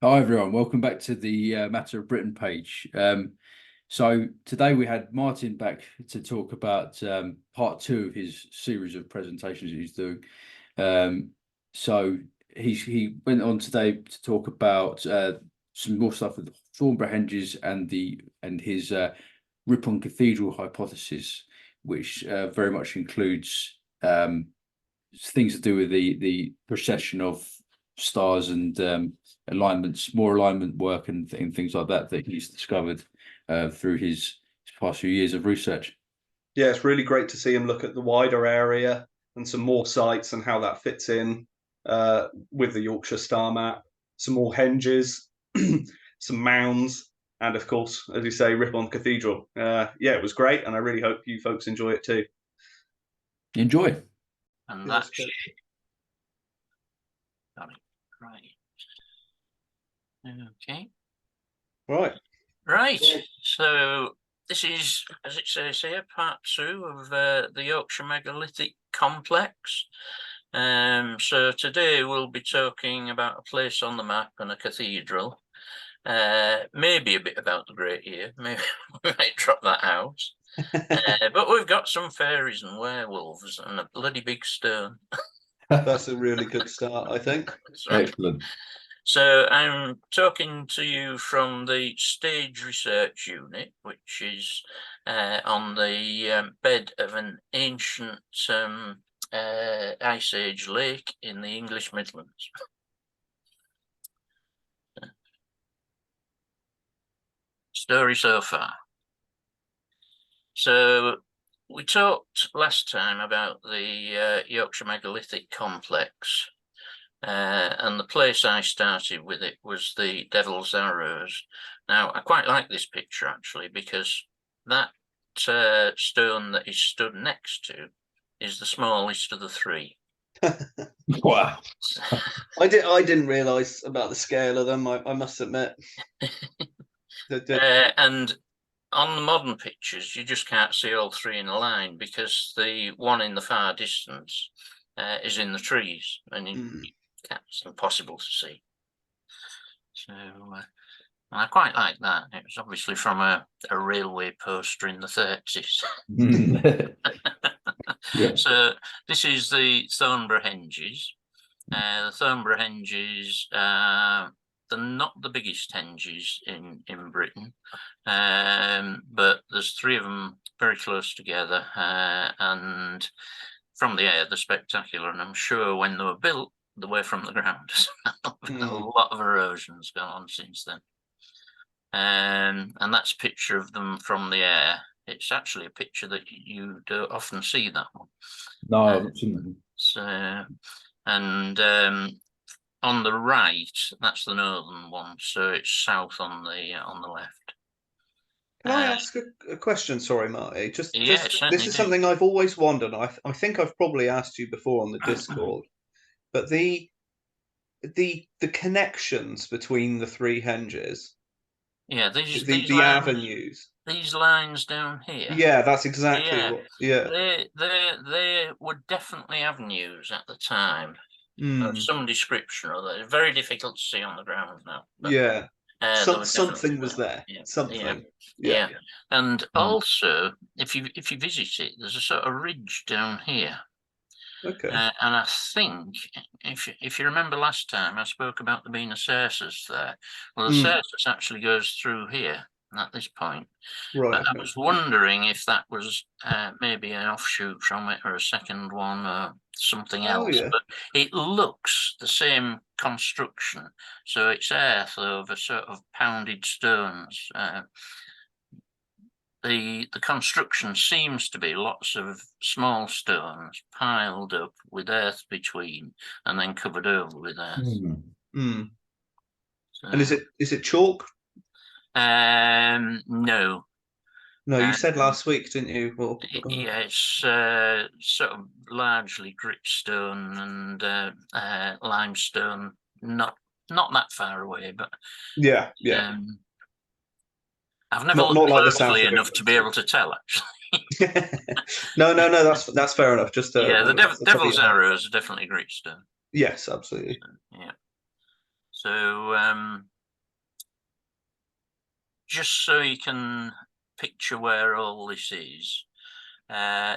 Hi everyone, welcome back to the Matter of Britain page. So today we had Martin back to talk about part two of his series of presentations that he's doing. So he went on today to talk about some more stuff with Thornborough Henges and his Ripon Cathedral hypothesis, which very much includes things to do with the precession of stars and alignments, more alignment work and things like that he's discovered through his past few years of research. Yeah, it's really great to see him look at the wider area and some more sites and how that fits in with the Yorkshire star map, some more henges, some mounds, and of course, as you say, Ripon Cathedral. Yeah, it was great, and I really hope you folks enjoy it too. Enjoy. And that's right. Okay. Right. So this is, as it says here, part two of the Yorkshire megalithic complex. So today we'll be talking about a place on the map and a cathedral. Maybe a bit about the Great Year. Maybe we might drop that out. But we've got some fairies and werewolves and a bloody big stone. That's a really good start, I think. Excellent. So I'm talking to you from the Stage Research Unit, which is on the bed of an ancient Ice Age lake in the English Midlands. Story so far. So we talked last time about the Yorkshire megalithic complex. And the place I started with it was the Devil's Arrows. Now, I quite like this picture, actually, because that stone that is stood next to is the smallest of the three. Wow. I didn't realise about the scale of them, I must admit. And on the modern pictures, you just can't see all three in a line because the one in the far distance is in the trees, and it's impossible to see. So I quite like that. It was obviously from a railway poster in the 30s. Yeah. So this is the Thornborough Henges. The Thornborough Henges, they're not the biggest henges in Britain, but there's three of them very close together, and from the air they're spectacular, and I'm sure when they were built the way from the ground. A lot of erosion's gone on since then. And that's a picture of them from the air. It's actually a picture that you don't often see, that one. No, I've not seen that. So, and on the right, that's the northern one, so it's south on the left. Can I ask a question? Sorry, Marty. Just this is do. something I've always wondered. I think I've probably asked you before on the Discord, but the connections between the three henges. Yeah, these the lines, avenues. These lines down here. Yeah, that's exactly what. Yeah, they were definitely avenues at the time of some description or other. Very difficult to see on the ground now. But, yeah. Something was there. Yeah. Something. Yeah. And also, if you visit it, there's a sort of ridge down here. Okay. And I think, if you remember last time, I spoke about there being a Cersus there. Well, the Cersus actually goes through here at this point. Right. But I was wondering if that was maybe an offshoot from it or a second one or something else. Yeah. But it looks the same construction. So it's earth over sort of pounded stones. The construction seems to be lots of small stones piled up with earth between and then covered over with earth. So, and is it chalk? No. No, you said last week, didn't you? Well, yeah, it's sort of largely gritstone and limestone. Not that far away, but yeah. I've never looked closely enough to be able to tell, actually. No, that's fair enough. Just the Devil's Arrows are definitely gritstone. Yes, absolutely. So just so you can picture where all this is.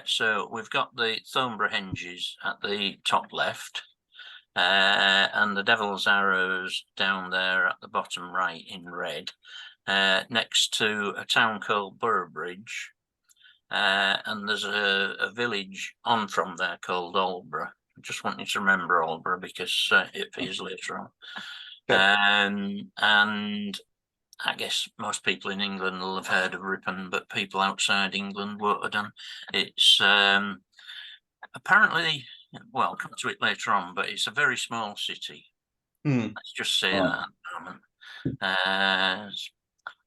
So we've got the Thornborough-Henges at the top left, and the Devil's Arrows down there at the bottom right in red, next to a town called Boroughbridge, and there's a village on from there called Aldborough. I just want you to remember Aldborough because it appears later on. Okay. And I guess most people in England will have heard of Ripon, but people outside England won't have done. It's apparently, well, I'll come to it later on, but it's a very small city. Let's just say that at the moment.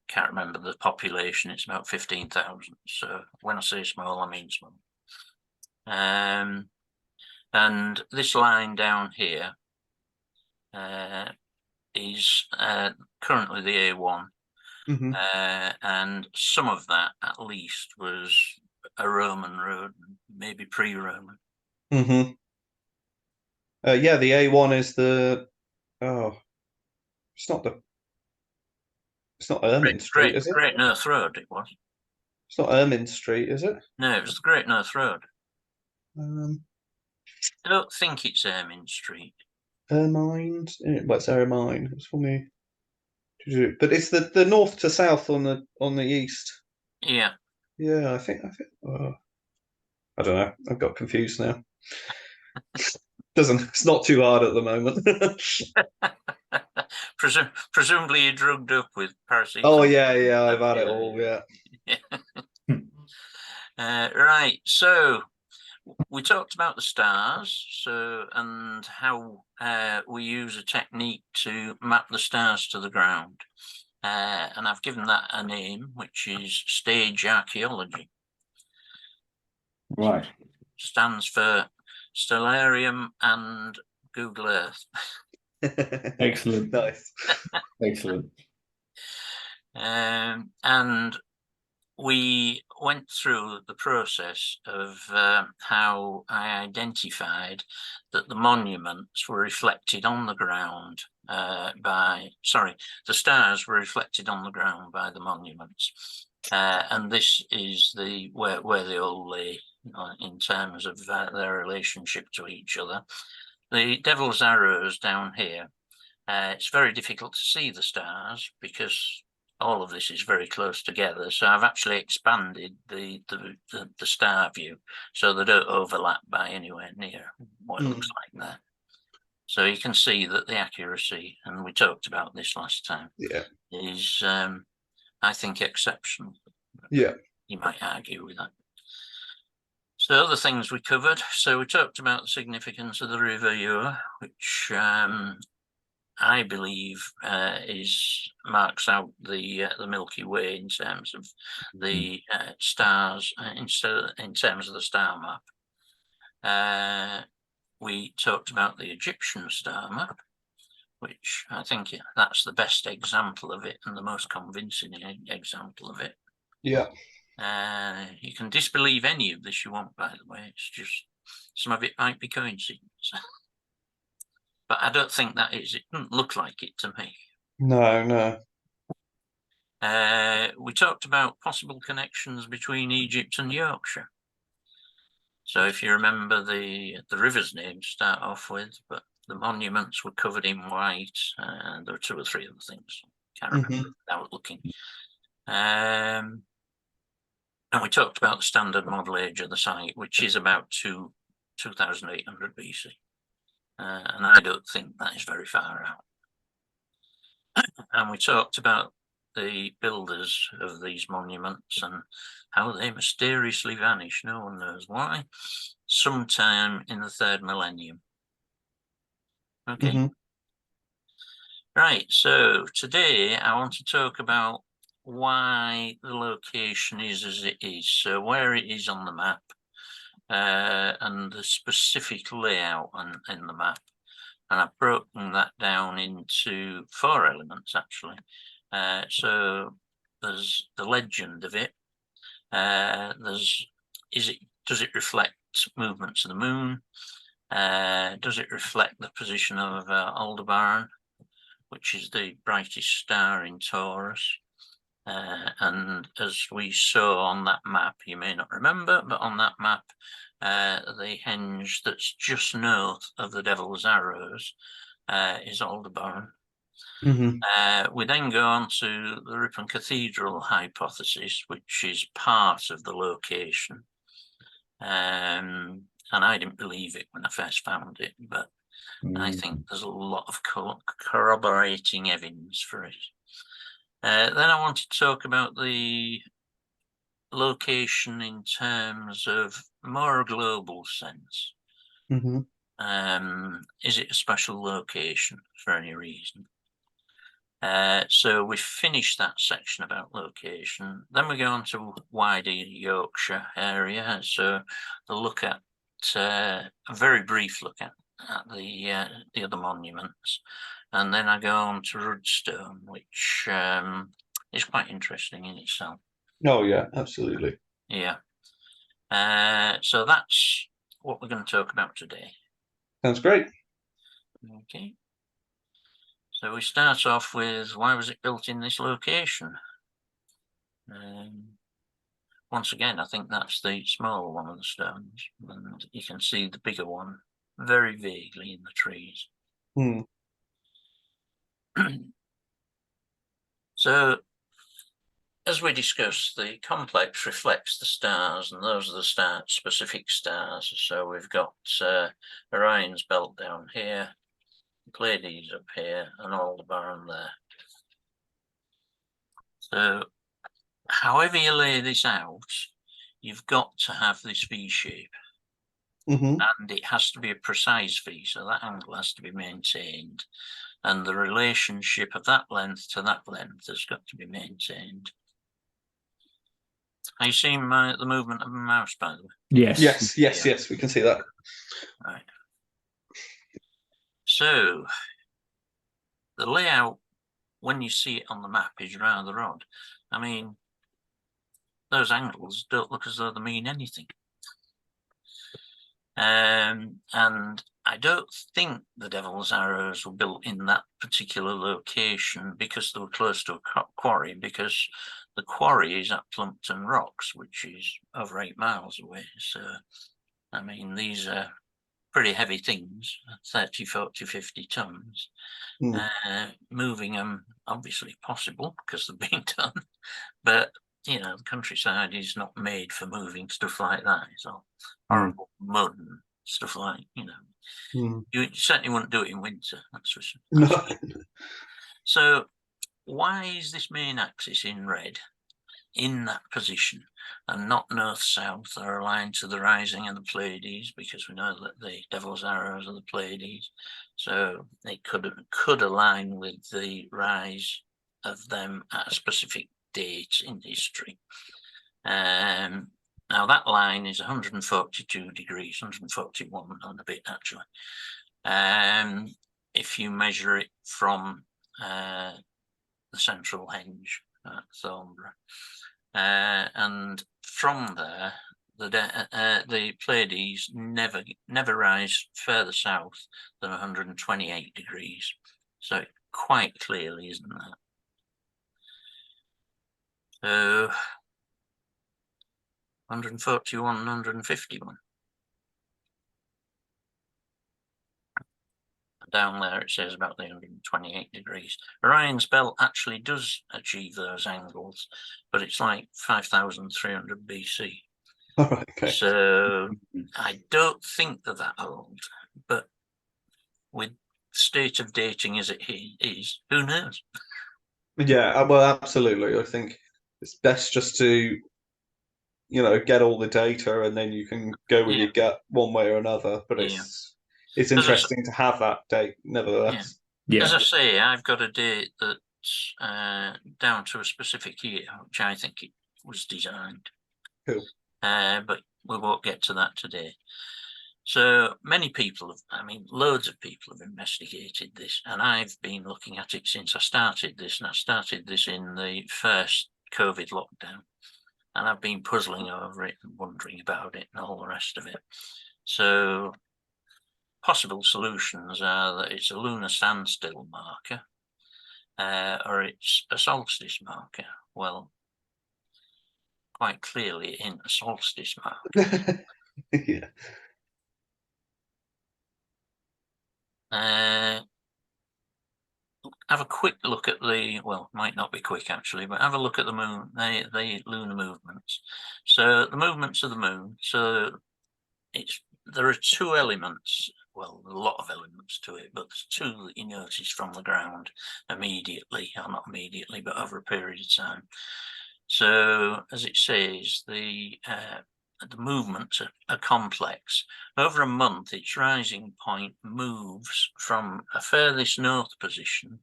Can't remember the population. It's about 15,000. So when I say small, I mean small. And this line down here is currently the A1, and some of that at least was a Roman road, maybe pre-Roman. Yeah, the A1 is the it's not Ermine Street, is it? Great North Road, it was. It's not Ermine Street, is it? No, it was the Great North Road. Um, I don't think it's Ermine Street. Ermine, what's Ermine? It's for me. But it's the north to south on the east. Yeah. Yeah, I think. I don't know. I've got confused now. It's not too hard at the moment. Presumably you're drugged up with paracetamol. Oh yeah, I've had it all. Yeah. Right. So we talked about the stars, and how we use a technique to map the stars to the ground, and I've given that a name, which is stage archaeology. Right. Stands for Stellarium and Google Earth. Excellent. Nice. Excellent. And we went through the process of how I identified that the monuments were reflected on the ground the stars were reflected on the ground by the monuments. And this is where they all lay in terms of their relationship to each other. The Devil's Arrows down here, it's very difficult to see the stars because all of this is very close together. So I've actually expanded the star view so they don't overlap by anywhere near what it looks like there. So you can see that the accuracy, and we talked about this last time, is I think exceptional. Yeah. You might argue with that. So other things we covered. So we talked about the significance of the River Ure, which I believe marks out the Milky Way in terms of the stars, in terms of the star map. We talked about the Egyptian star map, which I think that's the best example of it and the most convincing example of it. Yeah. You can disbelieve any of this you want, by the way. It's just some of it might be coincidence. But I don't think that is. It doesn't look like it to me. No. We talked about possible connections between Egypt and Yorkshire. So if you remember, the river's name to start off with, but the monuments were covered in white, and there were 2 or 3 other things. Can't remember without looking. And we talked about the standard model age of the site, which is about 2,800 BC. And I don't think that is very far out. And we talked about the builders of these monuments and how they mysteriously vanished. No one knows why. Sometime in the 3rd millennium. Okay. Right. So today I want to talk about why the location is as it is. So where it is on the map. And the specific layout in the map, and I've broken that down into 4 elements actually. So there's the legend of it. Does it reflect movements of the moon? Does it reflect the position of Aldebaran, which is the brightest star in Taurus. And as we saw on that map, you may not remember, but on that map, the henge that's just north of the Devil's Arrows is Aldebaran. We then go on to the Ripon Cathedral hypothesis, which is part of the location. And I didn't believe it when I first found it, but I think there's a lot of corroborating evidence for it. Then I wanted to talk about the location in terms of more global sense. Is it a special location for any reason? So we finished that section about location. Then we go on to wider Yorkshire area. So the look at a very brief look at the other monuments, and then I go on to Rudstone, which is quite interesting in itself. Oh yeah, absolutely. Yeah. So that's what we're going to talk about today. Sounds great. Okay. So we start off with, why was it built in this location? Once again, I think that's the smaller one of the stones, and you can see the bigger one very vaguely in the trees. So, as we discussed, the complex reflects the stars, and those are the specific stars. So we've got Orion's belt down here, Pleiades up here, and Aldebaran there. So, however you lay this out, you've got to have this V shape. And it has to be a precise V, so that angle has to be maintained. And the relationship of that length to that length has got to be maintained. Are you seeing the movement of my mouse, by the way? Yes. Yes, we can see that. Right. So, the layout, when you see it on the map, is rather odd. I mean, those angles don't look as though they mean anything. And I don't think the Devil's Arrows were built in that particular location because they were close to a quarry, because the quarry is at Plumpton Rocks, which is over 8 miles away. So, I mean, these are pretty heavy things, 30, 40, 50 tons. Moving them, obviously possible because they're being done, but you know, the countryside is not made for moving stuff like that. It's all horrible mud and stuff like, you know. You certainly wouldn't do it in winter, that's for sure. No. So why is this main axis in red in that position and not north-south or aligned to the rising of the Pleiades? Because we know that the Devil's Arrows are the Pleiades, so they could align with the rise of them at a specific date in history. Now that line is 142 degrees, 141 on a bit actually. If you measure it from the central henge at Thornborough, and from there, the Pleiades never rise further south than 128 degrees. So it quite clearly isn't that. So 141 and 151. Down there it says about the 128 degrees. Orion's belt actually does achieve those angles, but it's like 5,300 BC. Okay. So I don't think they're that old, but with the state of dating as it is, who knows? Yeah, well, absolutely. I think it's best just to, you know, get all the data and then you can go with your gut one way or another. But it's interesting to have that date, nevertheless. Yeah. As I say, I've got a date that's down to a specific year, which I think it was designed. Cool. But we won't get to that today. So many people loads of people have investigated this, and I've been looking at it since I started this, and I started this in the first COVID lockdown, and I've been puzzling over it and wondering about it and all the rest of it. So possible solutions are that it's a lunar standstill marker, or it's a solstice marker. Well, quite clearly it ain't a solstice marker. Yeah. Have a quick look at the, well, might not be quick actually, but have a look at the moon, the lunar movements. So the movements of the moon, so there are two elements, well, a lot of elements to it, but there's two that you notice from the ground immediately, or not immediately, but over a period of time. So as it says, the movements are complex. Over a month, its rising point moves from a furthest north position,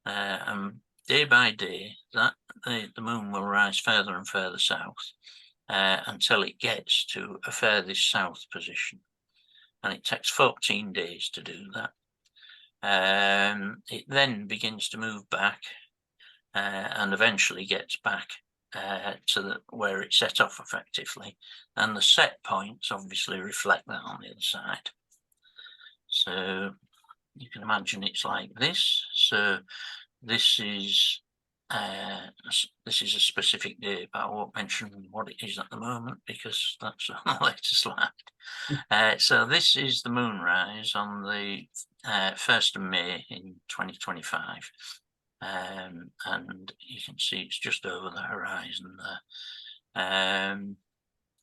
and day by day, that the moon will rise further and further south until it gets to a furthest south position, and it takes 14 days to do that. It then begins to move back and eventually gets back to where it set off effectively, and the set points obviously reflect that on the other side. So you can imagine it's like this. So this is a specific day, but I won't mention what it is at the moment because that's on the later slide. So this is the moonrise on the 1st of May in 2025. And you can see it's just over the horizon there,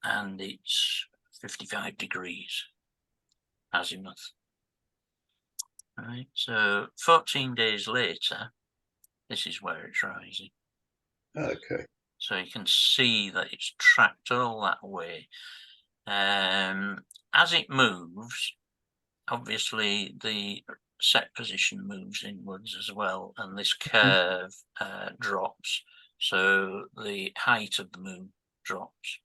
and it's 55 degrees azimuth. Right, so 14 days later, this is where it's rising. Okay. So you can see that it's tracked all that way. As it moves, obviously the set position moves inwards as well, and this curve drops, so the height of the moon drops.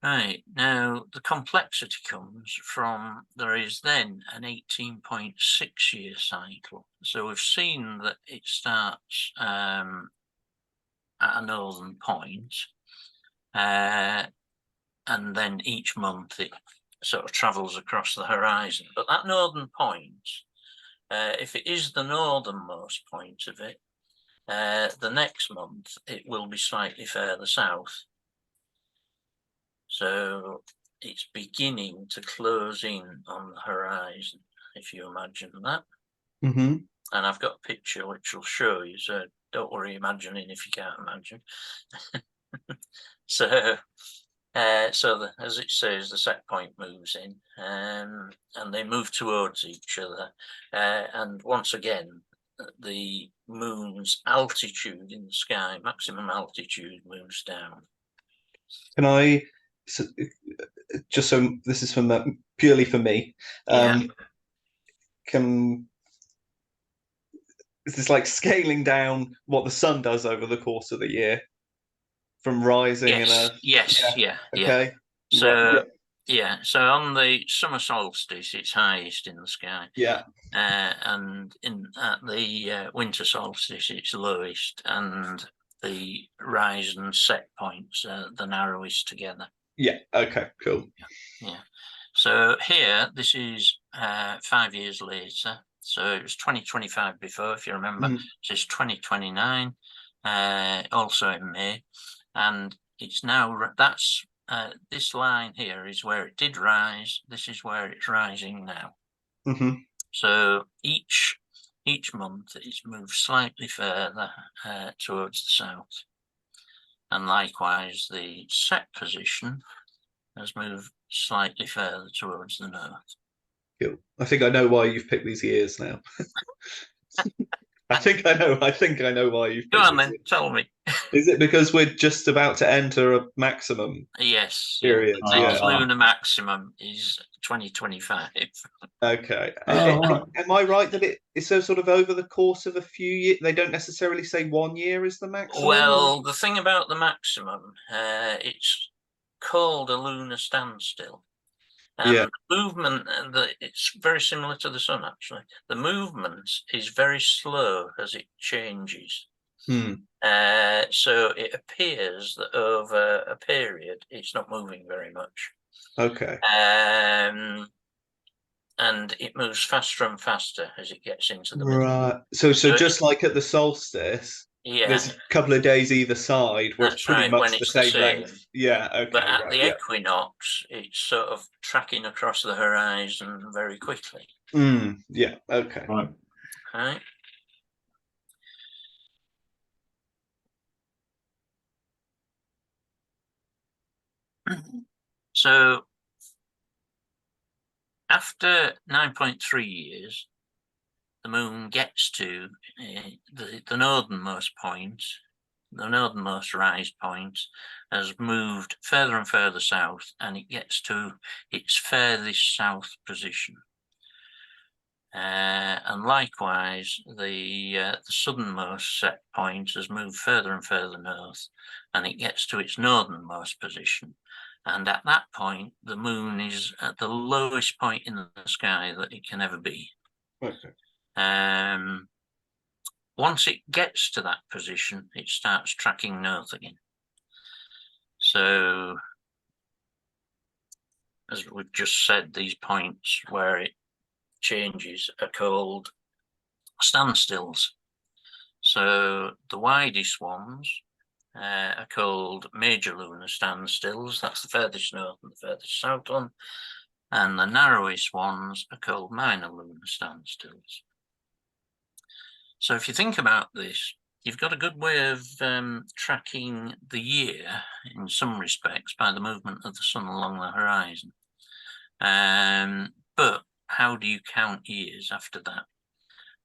Right, now the complexity comes from there is then an 18.6 year cycle. So we've seen that it starts at a northern point, and then each month it sort of travels across the horizon. But that northern point, if it is the northernmost point of it, the next month it will be slightly further south. So it's beginning to close in on the horizon, if you imagine that. Mm-hmm. And I've got a picture which will show you, so don't worry imagining if you can't imagine. So as it says, the set point moves in, and they move towards each other. And once again, the moon's altitude in the sky, maximum altitude, moves down. Can I, just so this is from purely for me, is this like scaling down what the sun does over the course of the year from rising? Yes. Okay. So so on the summer solstice, it's highest in the sky. Yeah. And at the winter solstice, it's lowest, and the rise and set points are the narrowest together. Yeah. Okay. Cool. Yeah. So here, this is 5 years later. So it was 2025 before, if you remember. So it's 2029, also in May, and it's now that's this line here is where it did rise. This is where it's rising now. So each month it's moved slightly further towards the south, and likewise the set position has moved slightly further towards the north. Cool. I think I know why you've picked these years now. I think I know why you've picked Go on these then, years. tell me. Is it because we're just about to enter a maximum? Yes. Period. The next lunar maximum is 2025. Okay. Right. Am I right that it is so sort of over the course of a few years? They don't necessarily say 1 year is the maximum? Well, the thing about the maximum, it's called a lunar standstill. And the movement, it's very similar to the sun, actually. The movement is very slow as it changes. So it appears that over a period, it's not moving very much. Okay. and it moves faster and faster as it gets into the middle. Right. So So just like at the solstice, Yeah, there's a couple of days either side where it's that's pretty right, much when the it's the same length. same. Yeah. but Okay. at Right. the Yeah. equinox, it's sort of tracking across the horizon very quickly. Yeah. Okay. Right. Right. So after 9.3 years, the moon gets to the northernmost point, the northernmost rise point has moved further and further south, and it gets to its furthest south position. And likewise, the southernmost set point has moved further and further north, and it gets to its northernmost position. And at that point, the moon is at the lowest point in the sky that it can ever be. Okay. Once it gets to that position, it starts tracking north again. So, as we've just said, these points where it changes are called standstills. So the widest ones are called major lunar standstills. That's the furthest north and the furthest south one. And the narrowest ones are called minor lunar standstills. So if you think about this, you've got a good way of tracking the year in some respects by the movement of the sun along the horizon. But how do you count years after that?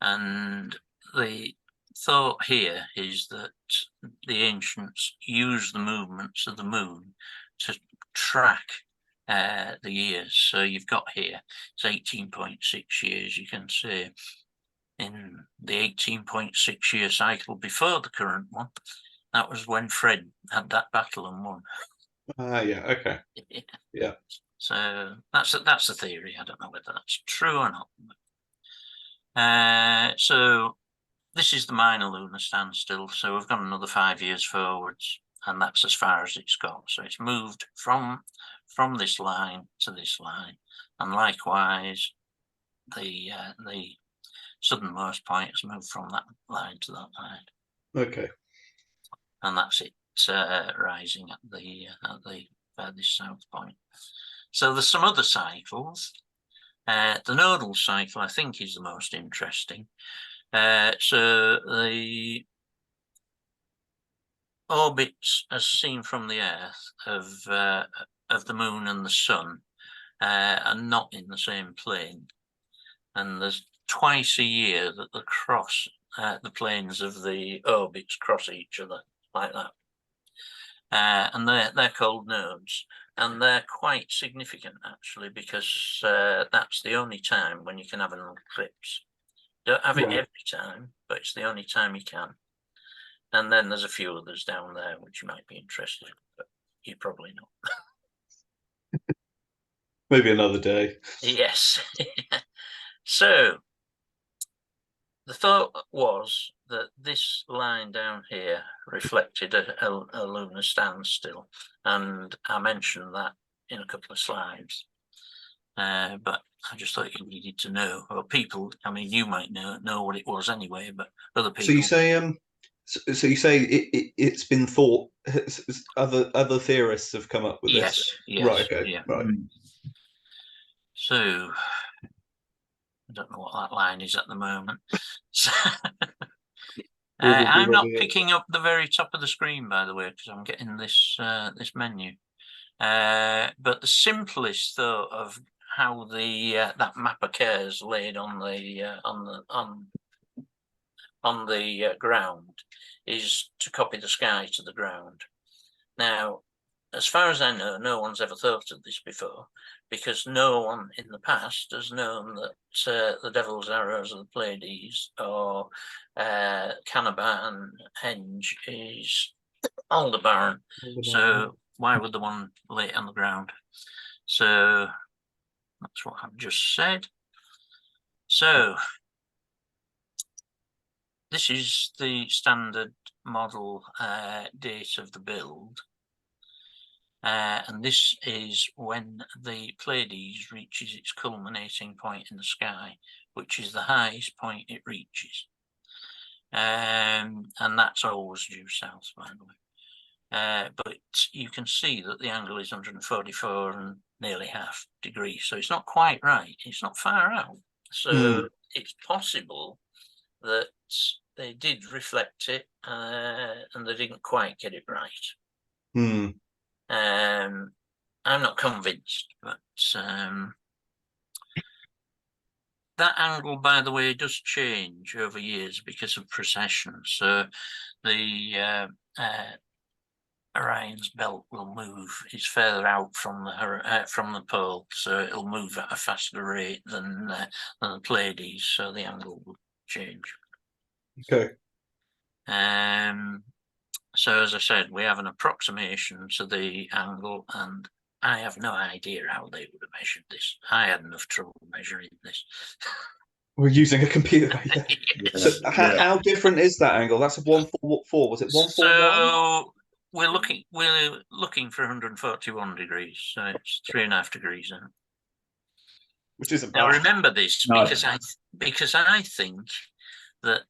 And the thought here is that the ancients used the movements of the moon to track the years. So you've got here, it's 18.6 years, you can see. In the 18.6 year cycle before the current one, that was when Fred had that battle and won. Yeah. Okay. Yeah. So that's the theory. I don't know whether that's true or not. So this is the minor lunar standstill. So we've got another 5 years forwards, and that's as far as it's got. So it's moved from this line to this line, and likewise the southernmost point has moved from that line to that line. Okay. And that's it rising at the furthest south point. So there's some other cycles. The nodal cycle, I think, is the most interesting. So the orbits, as seen from the Earth, of the moon and the sun are not in the same plane, and there's twice a year that the planes of the orbits cross each other like that, and they're called nodes, and they're quite significant actually, because that's the only time when you can have an eclipse. Don't have it every time, but it's the only time you can. And then there's a few others down there which you might be interested in, but you probably not. Maybe another day. Yes. So the thought was that this line down here reflected a lunar standstill, and I mentioned that in a couple of slides. But I just thought you needed to know, or people, I mean, you might know what it was anyway, but other people. So you say it's been thought. Other theorists have come up with this. Yes. Right. Okay. Yeah. Right. So I don't know what that line is at the moment. I'm not picking up the very top of the screen, by the way, because I'm getting this this menu. But the simplest thought of how that map occurs laid on the ground is to copy the sky to the ground. Now, as far as I know, no one's ever thought of this before, because no one in the past has known that the Devil's Arrows of the Pleiades or Canavan Henge is Aldebaran. So why would the one lay it on the ground? So that's what I've just said. So this is the standard model date of the build. And this is when the Pleiades reaches its culminating point in the sky, which is the highest point it reaches. And that's always due south, by the way. But you can see that the angle is 144 and nearly half degrees. So it's not quite right. It's not far out. So it's possible that they did reflect it and they didn't quite get it right. I'm not convinced, but that angle, by the way, does change over years because of precession. So the Orion's belt will move. It's further out from the pole, so it'll move at a faster rate than the Pleiades. So the angle will change. Okay. So as I said, we have an approximation to the angle, and I have no idea how they would have measured this. I had enough trouble measuring this. We're using a computer. Yeah. Yeah. So how different is that angle? That's a 144. Was it 141? So we're looking for 141 degrees. So it's 3.5 degrees in. Which isn't Now bad. remember this No. because I think that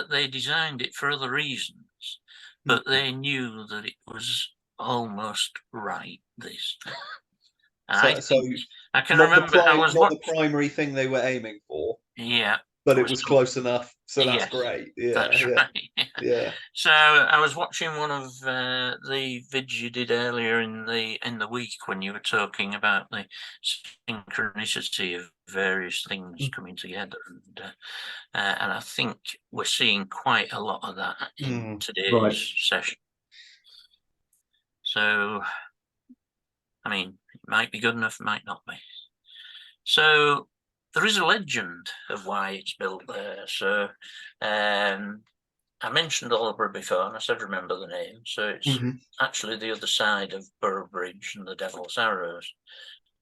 they designed it for other reasons, but they knew that it was almost right. This. I can remember not the primary thing they were aiming for. Yeah. But it was close enough, so that's great. Yeah, that's right. Yeah. So I was watching one of the vids you did earlier in the week when you were talking about the synchronicity of various things coming together, and I think we're seeing quite a lot of that in today's session. So, I mean, it might be good enough, might not be. So there is a legend of why it's built there. So I mentioned Aldborough before, and I said remember the name. So it's actually the other side of Borough Bridge and the Devil's Arrows.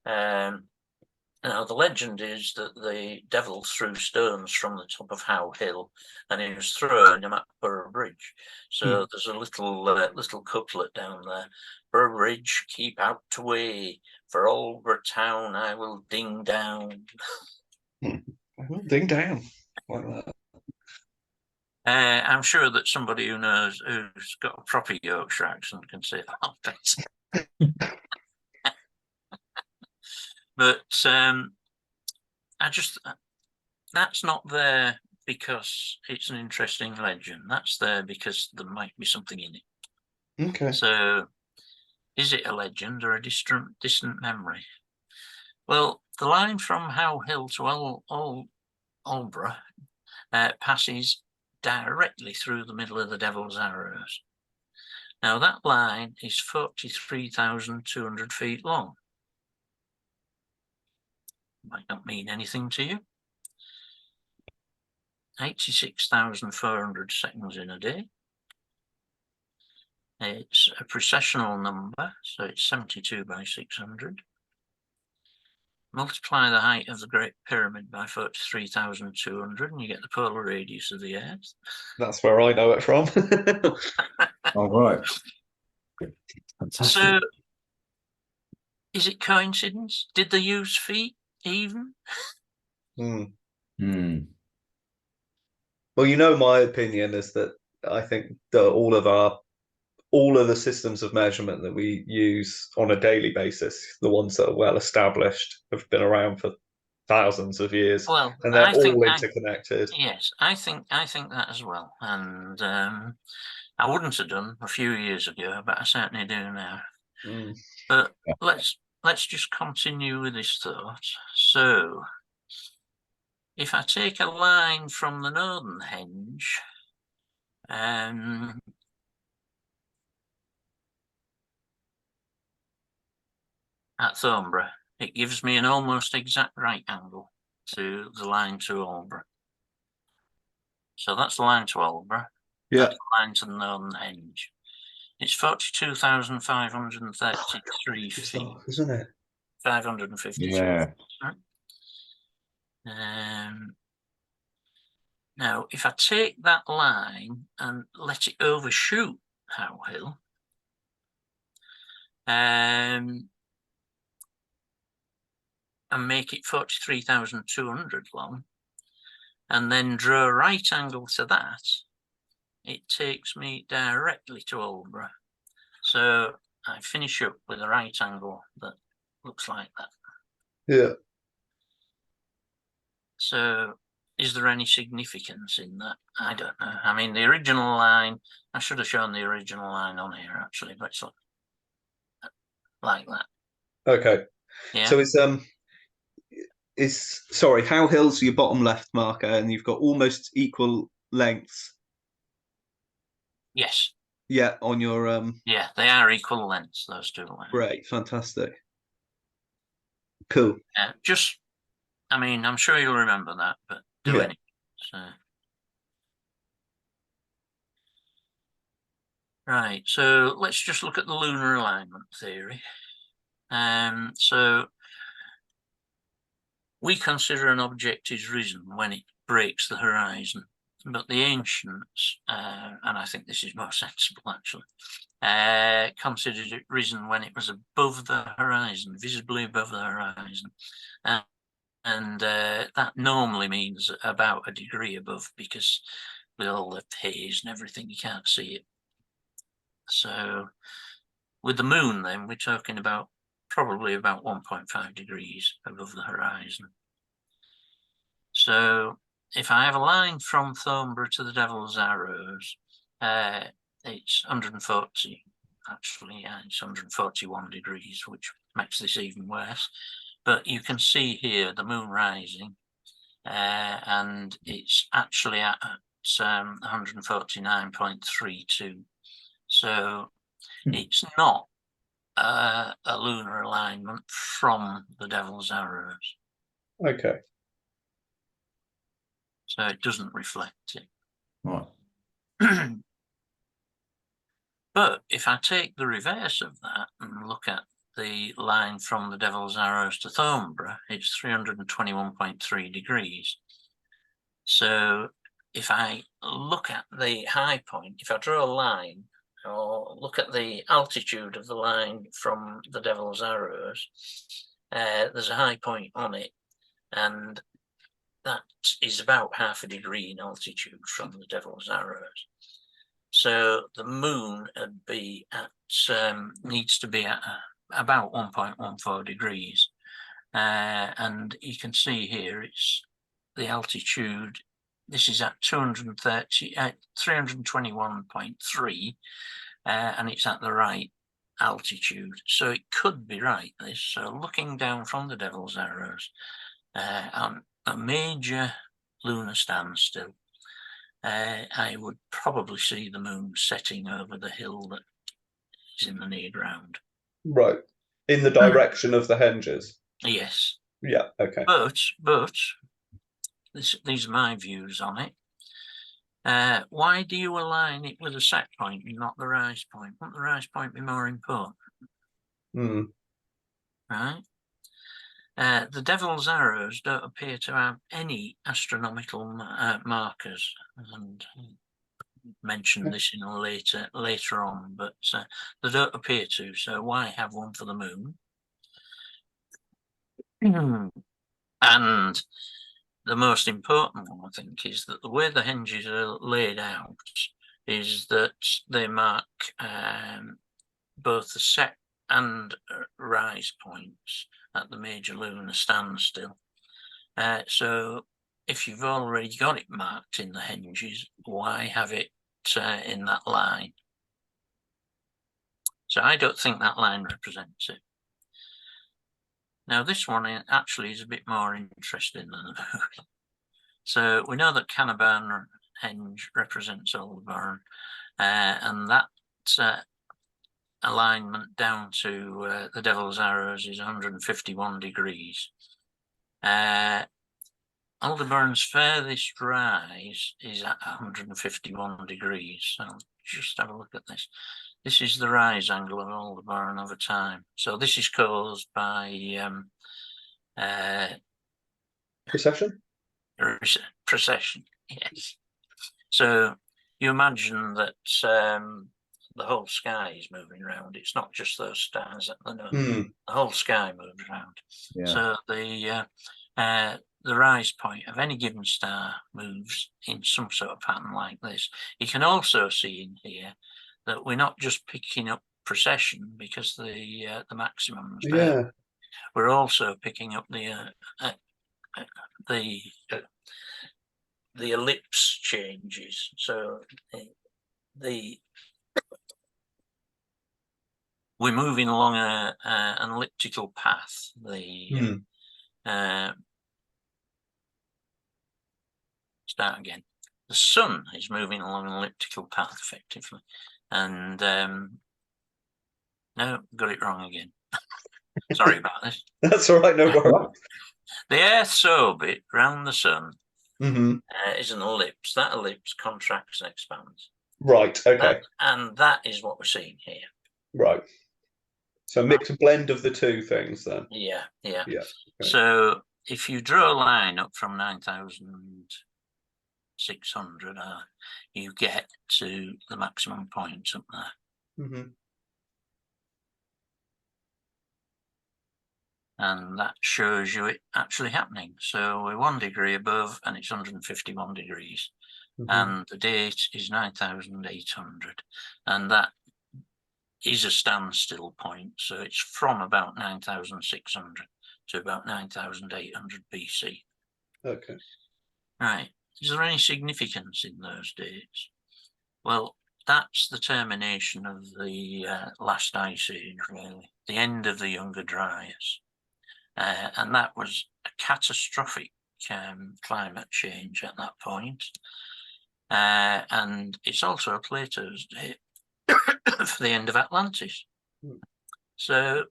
Now the legend is that the devil threw stones from the top of How Hill, and he was throwing them at Borough Bridge. So there's a little couplet down there. Borough Bridge, keep out the way. For Aldborough town, I will ding down. I will ding down like that. I'm sure that somebody who knows, who's got a proper Yorkshire accent, can say that. But that's not there because it's an interesting legend. That's there because there might be something in it. Okay. So, is it a legend or a distant memory? Well, the line from How Hill to Aldborough passes directly through the middle of the Devil's Arrows. Now that line is 43,200 feet long. Might not mean anything to you. 86,400 seconds in a day. It's a precessional number, so it's 72 by 600. Multiply the height of the Great Pyramid by 43,200 and you get the polar radius of the Earth. That's where I know it from. All right. Fantastic. So, is it coincidence? Did they use feet even? Well, you know, my opinion is that I think that all of the systems of measurement that we use on a daily basis, the ones that are well established, have been around for thousands of years, and they're all interconnected. Yes, I think that as well, and I wouldn't have done a few years ago, but I certainly do now. But let's just continue with this thought. So, if I take a line from the northern henge, at Thornborough, it gives me an almost exact right angle to the line to Aldborough. So that's the line to Aldborough. Yeah. That's the line to the northern henge. It's 42,533 feet, isn't it? 553. Yeah. Now, if I take that line and let it overshoot How Hill, and make it 43,200 long, and then draw a right angle to that, it takes me directly to Aldborough. So I finish up with a right angle that looks like that. Yeah. So is there any significance in that? I don't know. I mean, the original line, I should have shown the original line on here actually, but it's like that. Okay. Yeah. So it's sorry, How Hill's your bottom left marker, and you've got almost equal lengths. Yes. Yeah, on your Yeah, they are equal lengths, those two lines. Great, fantastic. Cool. Yeah, just, I mean, I'm sure you'll remember that, but doing it. So. Right, so let's just look at the lunar alignment theory. So we consider an object is risen when it breaks the horizon, but the ancients, and I think this is more sensible actually, considered it risen when it was above the horizon, visibly above the horizon. And that normally means about a degree above, because with all the haze and everything, you can't see it. So with the moon, then, we're talking about probably about 1.5 degrees above the horizon. So if I have a line from Thornborough to the Devil's Arrows, it's 140, actually, yeah, it's 141 degrees, which makes this even worse. But you can see here the moon rising, and it's actually at 149.32. So it's not a lunar alignment from the Devil's Arrows. Okay. So it doesn't reflect it. Right. But if I take the reverse of that and look at the line from the Devil's Arrows to Thornborough, it's 321.3 degrees. So if I look at the high point, if I draw a line or look at the altitude of the line from the Devil's Arrows, there's a high point on it, and that is about half a degree in altitude from the Devil's Arrows. So the moon would be at needs to be at about 1.14 degrees, and you can see here it's the altitude. This is at 321.3, and it's at the right altitude. So it could be right, this. So looking down from the Devil's Arrows, on a major lunar standstill, I would probably see the moon setting over the hill that is in the near ground. Right. In the direction of the henges. Yes. Yeah, okay. But these are my views on it. Why do you align it with a set point and not the rise point? Wouldn't the rise point be more important? Right? The Devil's Arrows don't appear to have any astronomical markers, and mention this in a later on, but they don't appear to. So why have one for the moon? And the most important one, I think, is that the way the henges are laid out is that they mark both the set and rise points at the major lunar standstill. So if you've already got it marked in the henges, why have it in that line? So I don't think that line represents it. Now this one actually is a bit more interesting than the moon. So we know that Canterburn henge represents Aldebaran, and that alignment down to the Devil's Arrows is 151 degrees. Aldebaran's furthest rise is at 151 degrees. So just have a look at this. This is the rise angle of Aldebaran over time. So this is caused by Precession? Precession, yes. So you imagine that the whole sky is moving around. It's not just those stars at the nose. Mm. The whole sky moves around. Yeah. So the rise point of any given star moves in some sort of pattern like this. You can also see in here that we're not just picking up precession because the maximums there. Yeah. We're also picking up the ellipse changes. So we're moving along an elliptical path. Start again. The sun is moving along an elliptical path effectively, and no, got it wrong again. Sorry about this. That's all right. No worries. The Earth's orbit round the sun Mm-hmm. is an ellipse. That ellipse contracts and expands. Right. Okay. And that is what we're seeing here. Right. So a mixed blend of the two things then. Yeah. Okay. So if you draw a line up from 9,600, you get to the maximum point up there. Mm-hmm. And that shows you it actually happening. So we're 1 degree above and it's 151 degrees. Mm-hmm. And the date is 9,800. And that is a standstill point. So it's from about 9,600 to about 9,800 BC. Okay. Right. Is there any significance in those dates? Well, that's the termination of the last ice age, really, the end of the Younger Dryas. And that was a catastrophic climate change at that point. And it's also Plato's date for the end of Atlantis. So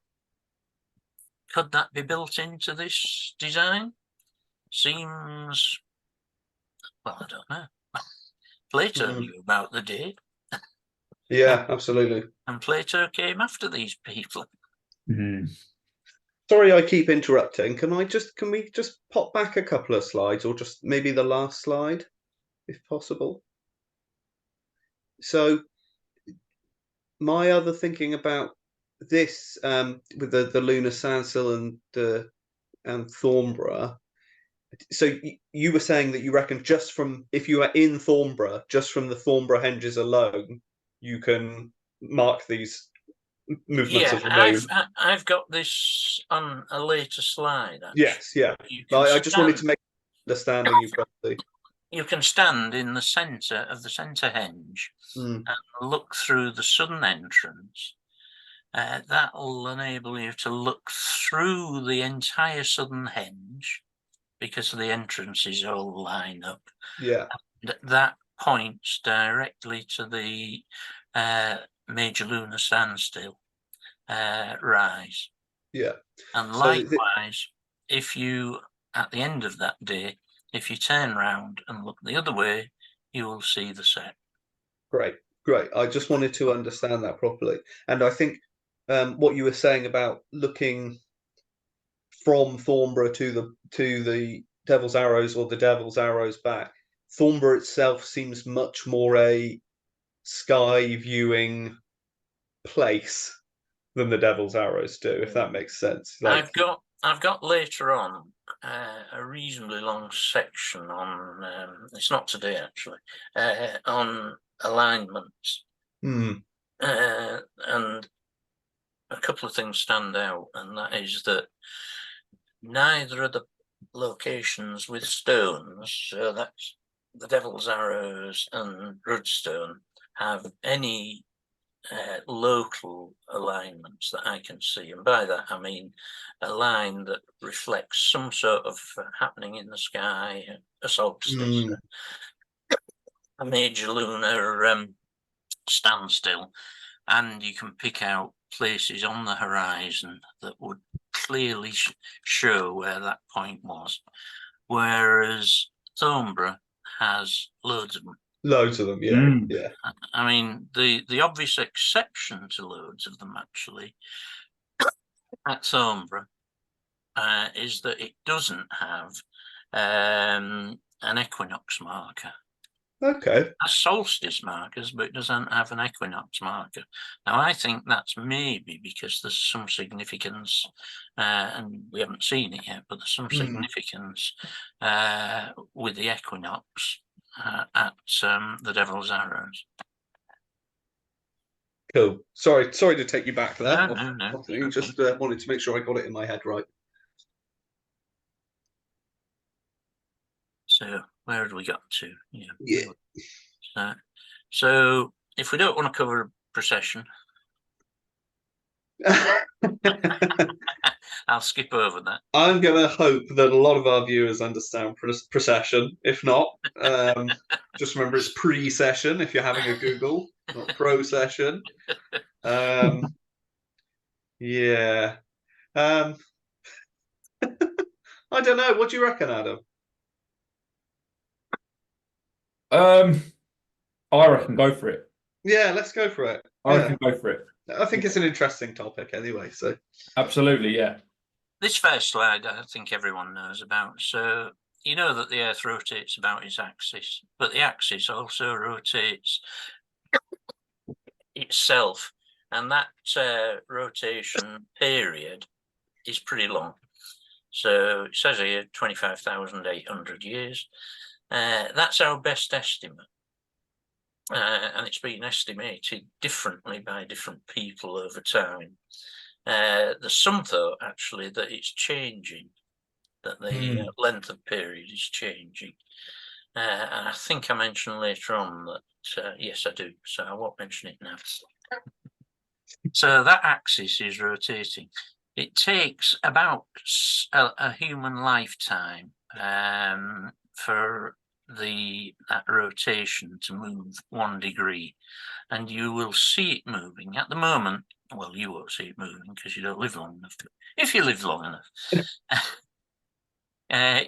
could that be built into this design? Seems, well, I don't know. Plato knew about the date. Yeah, absolutely. And Plato came after these people. Mm-hmm. Sorry, I keep interrupting. Can we just pop back a couple of slides, or just maybe the last slide, if possible? So my other thinking about this, with the lunar sandsill and Thornborough. So you were saying that you reckon just from, if you are in Thornborough, just from the Thornborough henges alone, you can mark these movements of the moon. I've got this on a later slide. Actually. Yes, yeah. I just wanted to make understanding you've got the. You can stand in the centre of the centre henge and look through the southern entrance. That will enable you to look through the entire southern henge because the entrances all line up. Yeah. And that points directly to the major lunar standstill rise. Yeah. And likewise, if you, at the end of that day, if you turn round and look the other way, you will see the set. Great. I just wanted to understand that properly. And I think what you were saying about looking from Thornborough to the Devil's Arrows, or the Devil's Arrows back, Thornborough itself seems much more a sky viewing place than the Devil's Arrows do, if that makes sense. I've got later on a reasonably long section on it's not today actually on alignments, and a couple of things stand out, and that is that neither of the locations with stones, so that's the Devil's Arrows and Rudstone, have any local alignments that I can see, and by that I mean a line that reflects some sort of happening in the sky, a solstice, a major lunar standstill, and you can pick out places on the horizon that would clearly show where that point was, whereas Thornborough has loads of them. Loads of them, yeah. Yeah. I mean, the obvious exception to loads of them actually at Thornborough is that it doesn't have an equinox marker. Okay. Has solstice markers, but it doesn't have an equinox marker. Now, I think that's maybe because there's some significance, and we haven't seen it yet, but there's some significance with the equinox at the Devil's Arrows. Cool. Sorry to take you back there. No. I just wanted to make sure I got it in my head right. So where have we got to? Yeah. So if we don't want to cover a procession, I'll skip over that. I'm going to hope that a lot of our viewers understand procession. If not, just remember it's pre-session if you're having a Google, not pro-session. Yeah. I don't know. What do you reckon, Adam? I reckon go for it. Yeah, let's go for it. I reckon go for it. I think it's an interesting topic anyway. So Absolutely, yeah. This first slide, I think everyone knows about. So you know that the Earth rotates about its axis, but the axis also rotates itself, and that rotation period is pretty long. So it says here 25,800 years. That's our best estimate. And it's been estimated differently by different people over time. There's some thought actually that it's changing, that the length of period is changing. And I think I mentioned later on that, yes, I do. So I won't mention it now. So that axis is rotating. It takes about a human lifetime for that rotation to move 1 degree, and you will see it moving. At the moment, well, you won't see it moving because you don't live long enough. If you live long enough,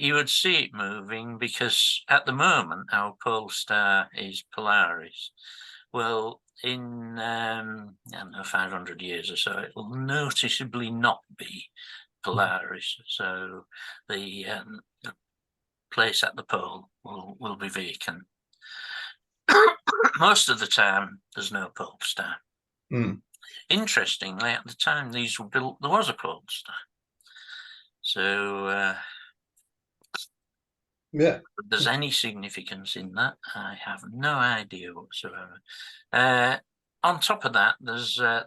you would see it moving because at the moment our pole star is Polaris. Well, in I don't know, 500 years or so, it will noticeably not be Polaris. So the place at the pole will be vacant. Most of the time, there's no pole star. Interestingly, at the time these were built, there was a pole star. So, yeah, if there's any significance in that, I have no idea whatsoever. On top of that,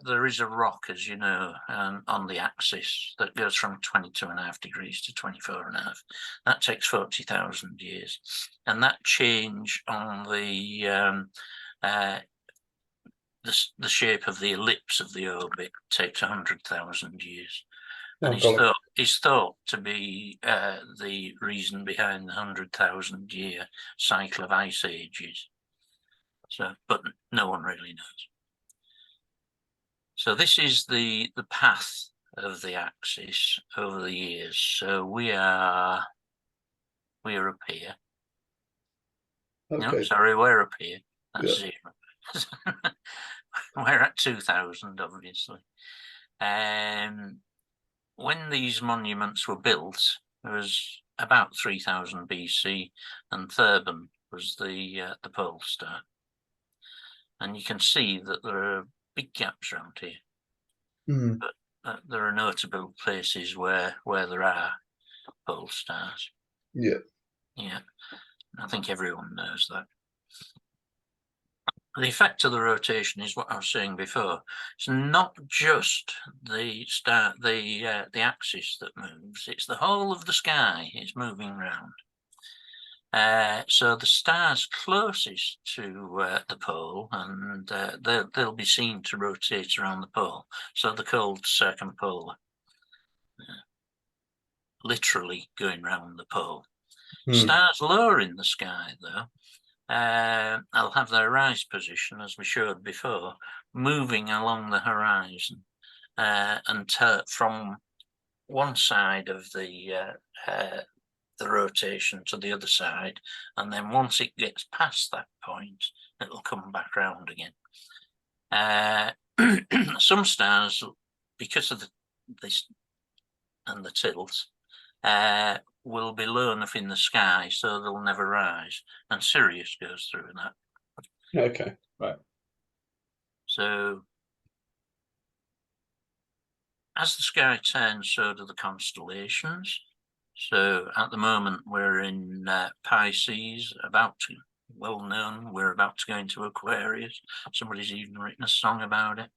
there is a rock, as you know, on the axis that goes from 22.5 degrees to 24.5. That takes 40,000 years, and that change on the shape of the ellipse of the orbit takes 100,000 years. And it's thought to be the reason behind the 100,000 year cycle of ice ages. So, but no one really knows. So this is the path of the axis over the years. So we are up here. Okay. No, sorry, we're up here. That's 0. We're at 2000, obviously. When these monuments were built, it was about 3000 BC, and Serpent was the pole star. And you can see that there are big gaps around here, but there are notable places where there are pole stars. Yeah. I think everyone knows that. The effect of the rotation is what I was saying before. It's not just the axis that moves, it's the whole of the sky is moving round. So the stars closest to the pole, and they'll be seen to rotate around the pole. So they're called circumpolar, literally going round the pole. Stars lower in the sky, though, I'll have their rise position, as we showed before, moving along the horizon until from one side of the rotation to the other side, and then once it gets past that point, it'll come back round again. Some stars, because of this and the tilt, will be low enough in the sky so they'll never rise, and Sirius goes through that. Okay, right. So as the sky turns, so do the constellations. So at the moment we're in Pisces, well known, we're about to go into Aquarius. Somebody's even written a song about it.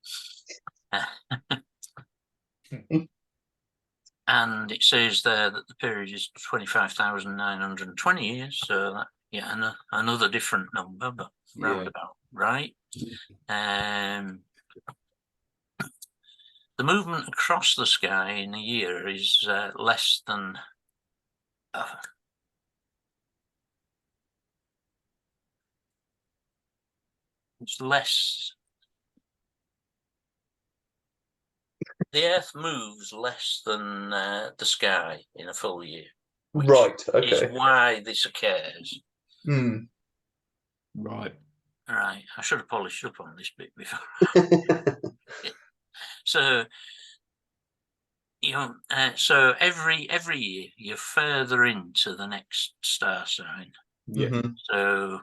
And it says there that the period is 25,920 years, so that, yeah, another different number, but roundabout right. The movement across the sky in a year is less than it's less. The Earth moves less than the sky in a full year. Right. Okay. Is why this occurs. Hmm. Right. Right. I should have polished up on this bit before. So, so every year you're further into the next star sign. Yeah. Mm-hmm. So,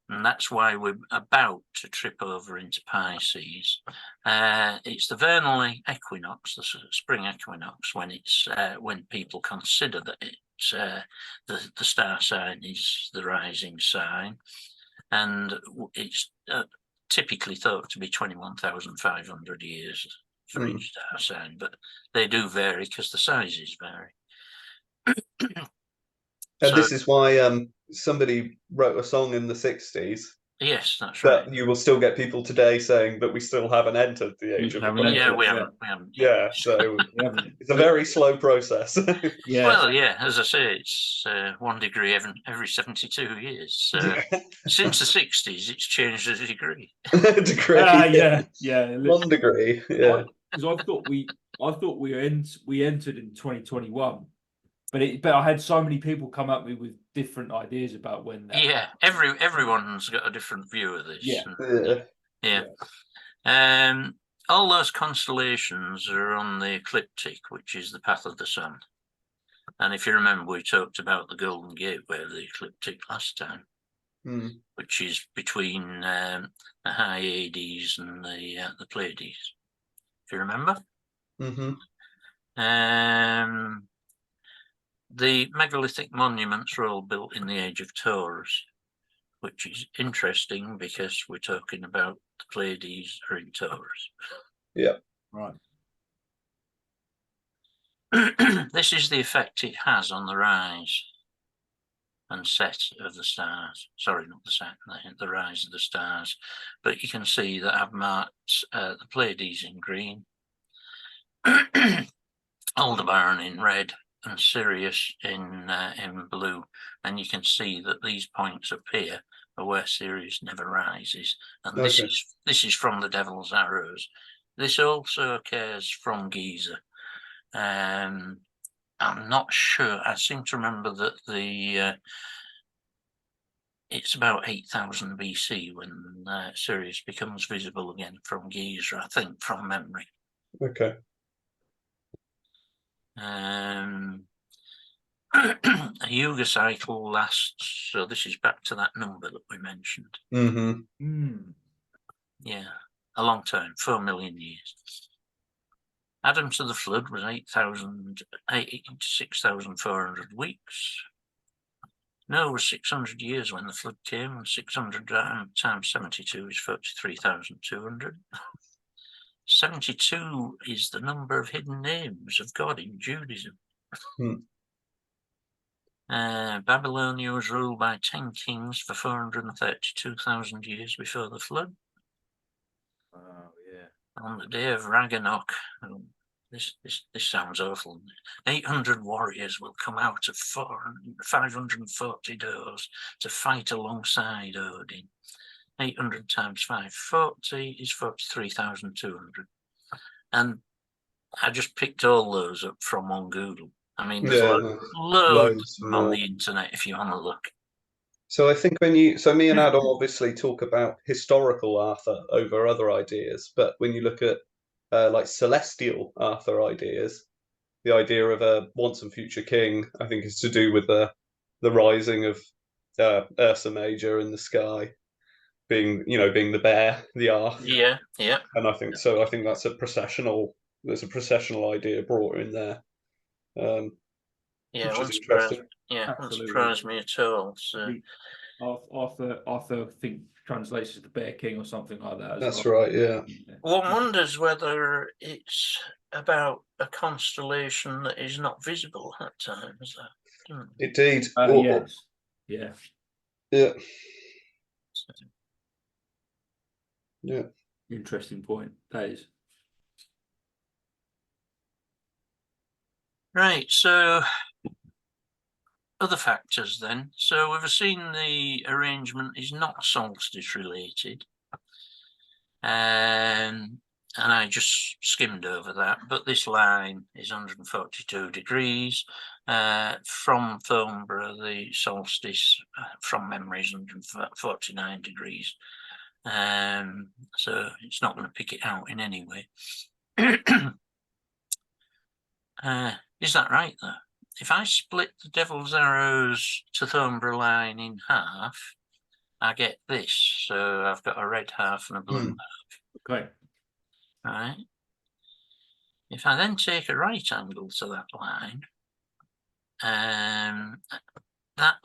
and that's why we're about to trip over into Pisces. It's the vernal equinox, the spring equinox, when it's when people consider that it's the star sign is the rising sign, and it's typically thought to be 21,500 years for each star sign, but they do vary because the sizes vary. And this is why somebody wrote a song in the 60s. Yes, that's right. That you will still get people today saying that we still haven't entered the age of Aquarius. Yeah, we haven't. Yeah, so it's a very slow process. Yeah. Well, yeah, as I say, it's 1 degree every 72 years. So since the 60s, it's changed a degree. Yeah. 1 degree. Yeah. Because I thought we entered in 2021. But I had so many people come at me with different ideas about when that. Yeah, everyone's got a different view of this. Yeah. All those constellations are on the ecliptic, which is the path of the sun. And if you remember, we talked about the Golden Gateway of the ecliptic last time, which is between the Pleiades and the Pleiades. If you remember. Mm-hmm. The megalithic monuments were all built in the age of Taurus, which is interesting because we're talking about the Pleiades are in Taurus. Yeah. Right. This is the effect it has on the rise and set of the stars. Sorry, not the set, the rise of the stars. But you can see that I've marked the Pleiades in green, Aldebaran in red, and Sirius in blue, and you can see that these points up here are where Sirius never rises, and this is from the Devil's Arrows. This also occurs from Giza. I'm not sure. I seem to remember that it's about 8,000 BC when Sirius becomes visible again from Giza, I think, from memory. Okay. A Yuga cycle lasts, so this is back to that number that we mentioned. Yeah, a long time, 4 million years. Adam to the flood was 6,400 weeks. Noah was 600 years when the flood came, and 600 times 72 is 43,200. 72 is the number of hidden names of God in Judaism. Babylonia was ruled by 10 kings for 432,000 years before the flood. Oh, yeah. On the day of Ragnarok, this sounds awful. 800 warriors will come out of 540 doors to fight alongside Odin. 800 times 540 is 43,200. And I just picked all those up from on Google. I mean, there's loads on the internet if you want to look. So I think me and Adam obviously talk about historical Arthur over other ideas, but when you look at like celestial Arthur ideas, the idea of a once and future king, I think, is to do with the rising of Ursa Major in the sky, being being the bear, the ark. Yeah, yeah. And I think so. I think that's a processional. There's a processional idea brought in there. Yeah, which is wouldn't surprise, interesting. yeah, wouldn't Absolutely. surprise me at all. So Arthur, I think translates as the Bear King or something like that as That's well. right. Yeah. one wonders whether it's about a constellation that is not visible at times. Indeed. Yes. Yeah. Yeah. Yeah. Interesting point. That is. Right, so other factors then. So we've seen the arrangement is not solstice related. And I just skimmed over that, but this line is 142 degrees. From Thornborough, the solstice from memory is 149 degrees. So it's not going to pick it out in any way. Is that right, though? If I split the Devil's Arrows to Thornborough line in half, I get this. So I've got a red half and a blue half. Okay. Right. If I then take a right angle to that line, that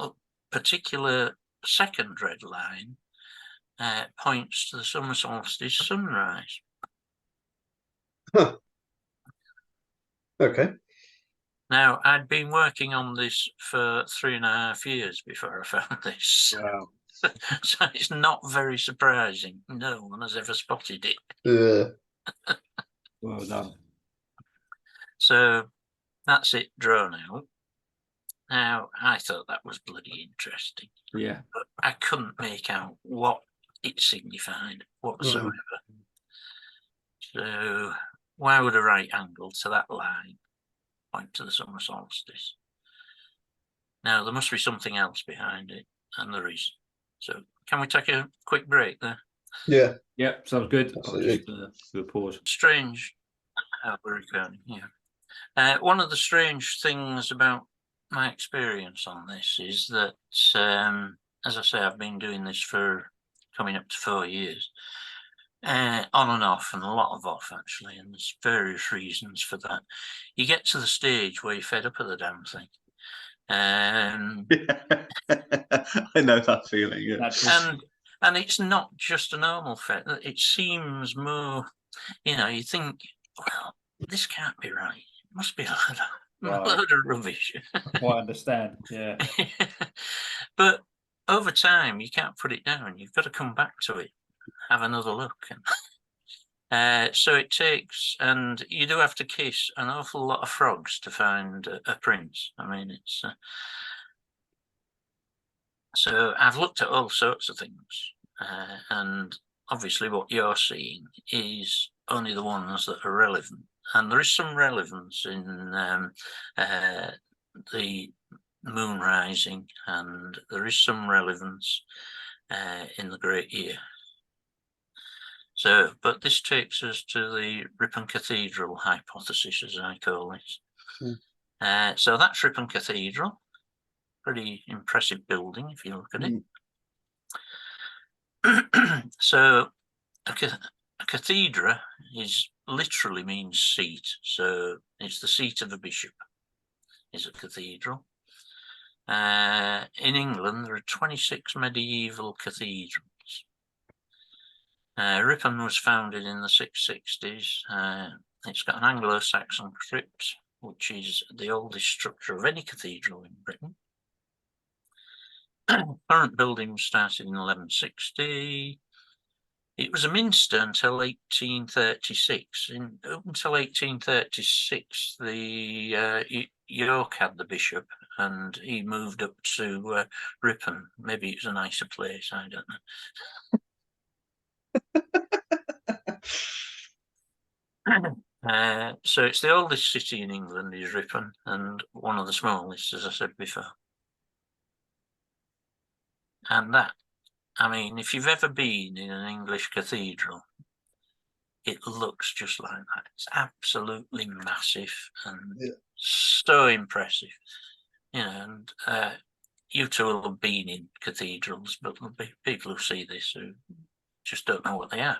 particular second red line points to the summer solstice sunrise. Huh. Okay. Now, I'd been working on this for 3.5 years before I found this. Wow. So it's not very surprising. No one has ever spotted it. Yeah. Well done. So that's it drawn out. Now, I thought that was bloody interesting. Yeah. But I couldn't make out what it signified whatsoever. So why would a right angle to that line point to the summer solstice? Now, there must be something else behind it, and there is. So can we take a quick break there? Yeah. Yep. Sounds good. Absolutely. I'll just do a pause. Strange. We're recording, yeah. One of the strange things about my experience on this is that, as I say, I've been doing this for coming up to 4 years, on and off, and a lot of off, actually, and there's various reasons for that. You get to the stage where you're fed up of the damn thing. I know that feeling. Yeah. And it's not just a normal fed. It seems more, you think, well, this can't be right. It must be a load of rubbish. I quite understand. Yeah. But over time, you can't put it down. You've got to come back to it, have another look. So it takes, and you do have to kiss an awful lot of frogs to find a prince. I mean, it's. So I've looked at all sorts of things, and obviously what you're seeing is only the ones that are relevant. And there is some relevance in the moon rising, and there is some relevance in the Great Year. So, but this takes us to the Ripon Cathedral hypothesis, as I call it. So that's Ripon Cathedral. Pretty impressive building if you look at it. So a cathedra literally means seat. So it's the seat of a bishop is a cathedral. In England, there are 26 medieval cathedrals. Ripon was founded in the 660s. It's got an Anglo-Saxon crypt, which is the oldest structure of any cathedral in Britain. Current building was started in 1160. It was a minster until 1836. Until 1836, York had the bishop, and he moved up to Ripon. Maybe it's a nicer place, I don't know. So it's the oldest city in England is Ripon, and one of the smallest, as I said before. And that, I mean, if you've ever been in an English cathedral, it looks just like that. It's absolutely massive, and so impressive, you know. And you two will have been in cathedrals, but there'll be people who see this who just don't know what they are.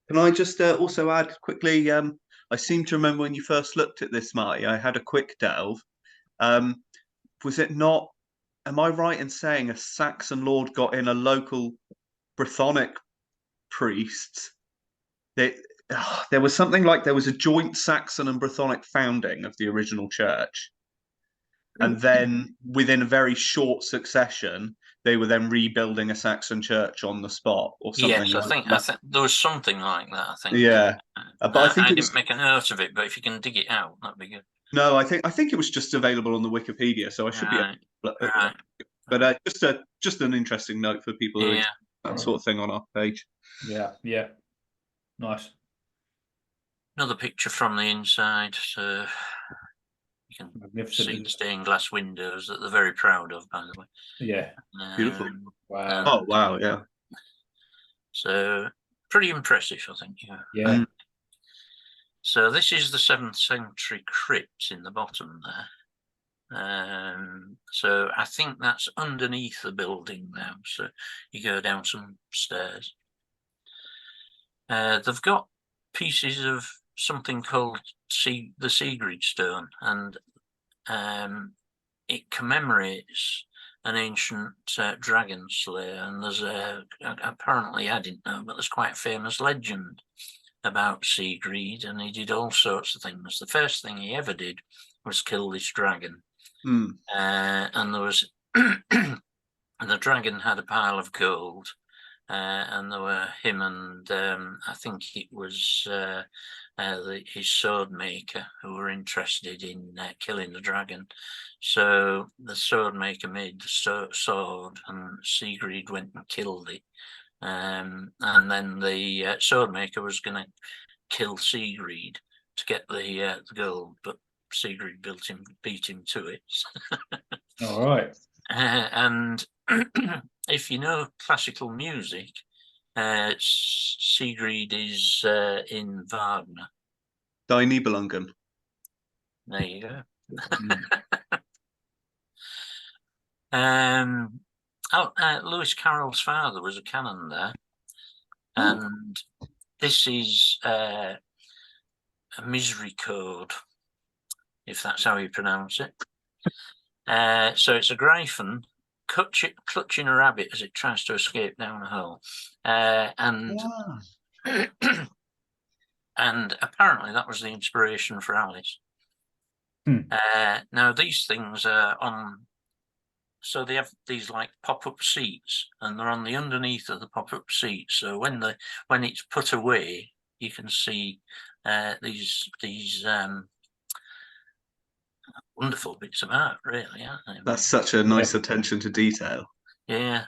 Can I just also add quickly? I seem to remember when you first looked at this, Marty. I had a quick delve. Was it not? Am I right in saying a Saxon lord got in a local Brythonic priest? There was something like there was a joint Saxon and Brythonic founding of the original church. And then within a very short succession, they were then rebuilding a Saxon church on the spot or something. Yes, I think there was something like that. I think. Yeah, but I think I it didn't was, make a note of it, but if you can dig it out, that'd be good. no, I think it was just available on the Wikipedia, so I should be. Right. But just an interesting note for people who are into that sort of thing on our page. Yeah, nice. Another picture from the inside, so you can Magnificent. see the stained glass windows that they're very proud of, by the way. Yeah. Beautiful. Wow. Oh wow, yeah. So pretty impressive, I think. Yeah. So this is the 7th century crypt in the bottom there. So I think that's underneath the building now. So you go down some stairs. They've got pieces of something called the Sigrid stone, and it commemorates an ancient dragon slayer. And there's apparently, I didn't know, but there's quite a famous legend about Sigrid, and he did all sorts of things. The first thing he ever did was kill this dragon. And there was and the dragon had a pile of gold, and there were him and I think it was his sword maker who were interested in killing the dragon. So the sword maker made the sword, and Sigrid went and killed it. And then the sword maker was going to kill Sigrid to get the gold, but Sigrid beat him to it. All right. And if you know classical music, Sigrid is in Wagner. Die Nibelungen. There you go. Lewis Carroll's father was a canon there, and this is a misery code, if that's how you pronounce it. So it's a griffin clutching a rabbit as it tries to escape down a hole, and and apparently that was the inspiration for Alice. Now these things are on. So they have these like pop-up seats, and they're on the underneath of the pop-up seats. So when it's put away, you can see these wonderful bits of art, really, aren't they? That's such a nice attention to detail. Yeah.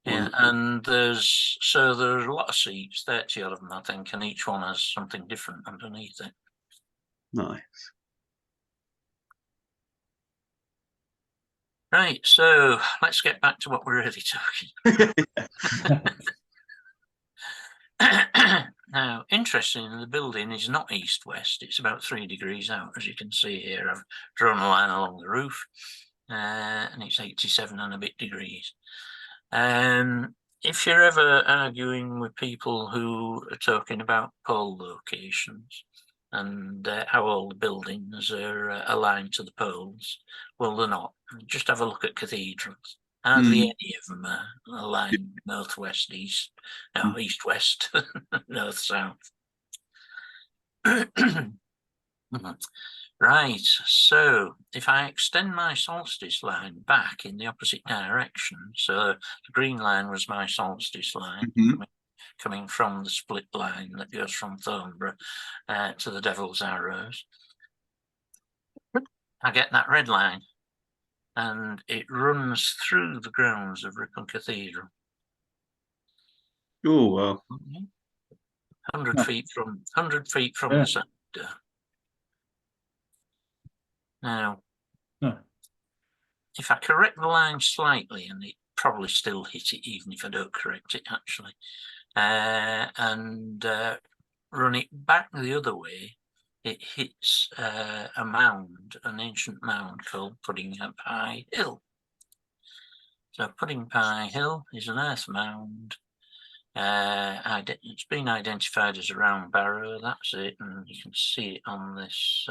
And there's a lot of seats, 30 of them, I think, and each one has something different underneath it. Nice. Right, so let's get back to what we're really talking about. Now, interestingly, the building is not east-west. It's about 3 degrees out, as you can see here. I've drawn a line along the roof, and it's 87 and a bit degrees. If you're ever arguing with people who are talking about pole locations and how all the buildings are aligned to the poles, well, they're not. Just have a look at cathedrals. Hardly any of them are aligned northwest, east, no, east-west, north-south. Right, so if I extend my solstice line back in the opposite direction, so the green line was my solstice line, coming from the split line that goes from Thornborough to the Devil's Arrows, I get that red line, and it runs through the grounds of Ripon Cathedral. Oh, well. 100 feet from the centre. Now, if I correct the line slightly, and it probably still hit it even if I don't correct it actually, and run it back the other way, it hits a mound, an ancient mound called Pudding Pie Hill. So Pudding Pie Hill is an earth mound. It's been identified as a round barrow, that's it, and you can see it on this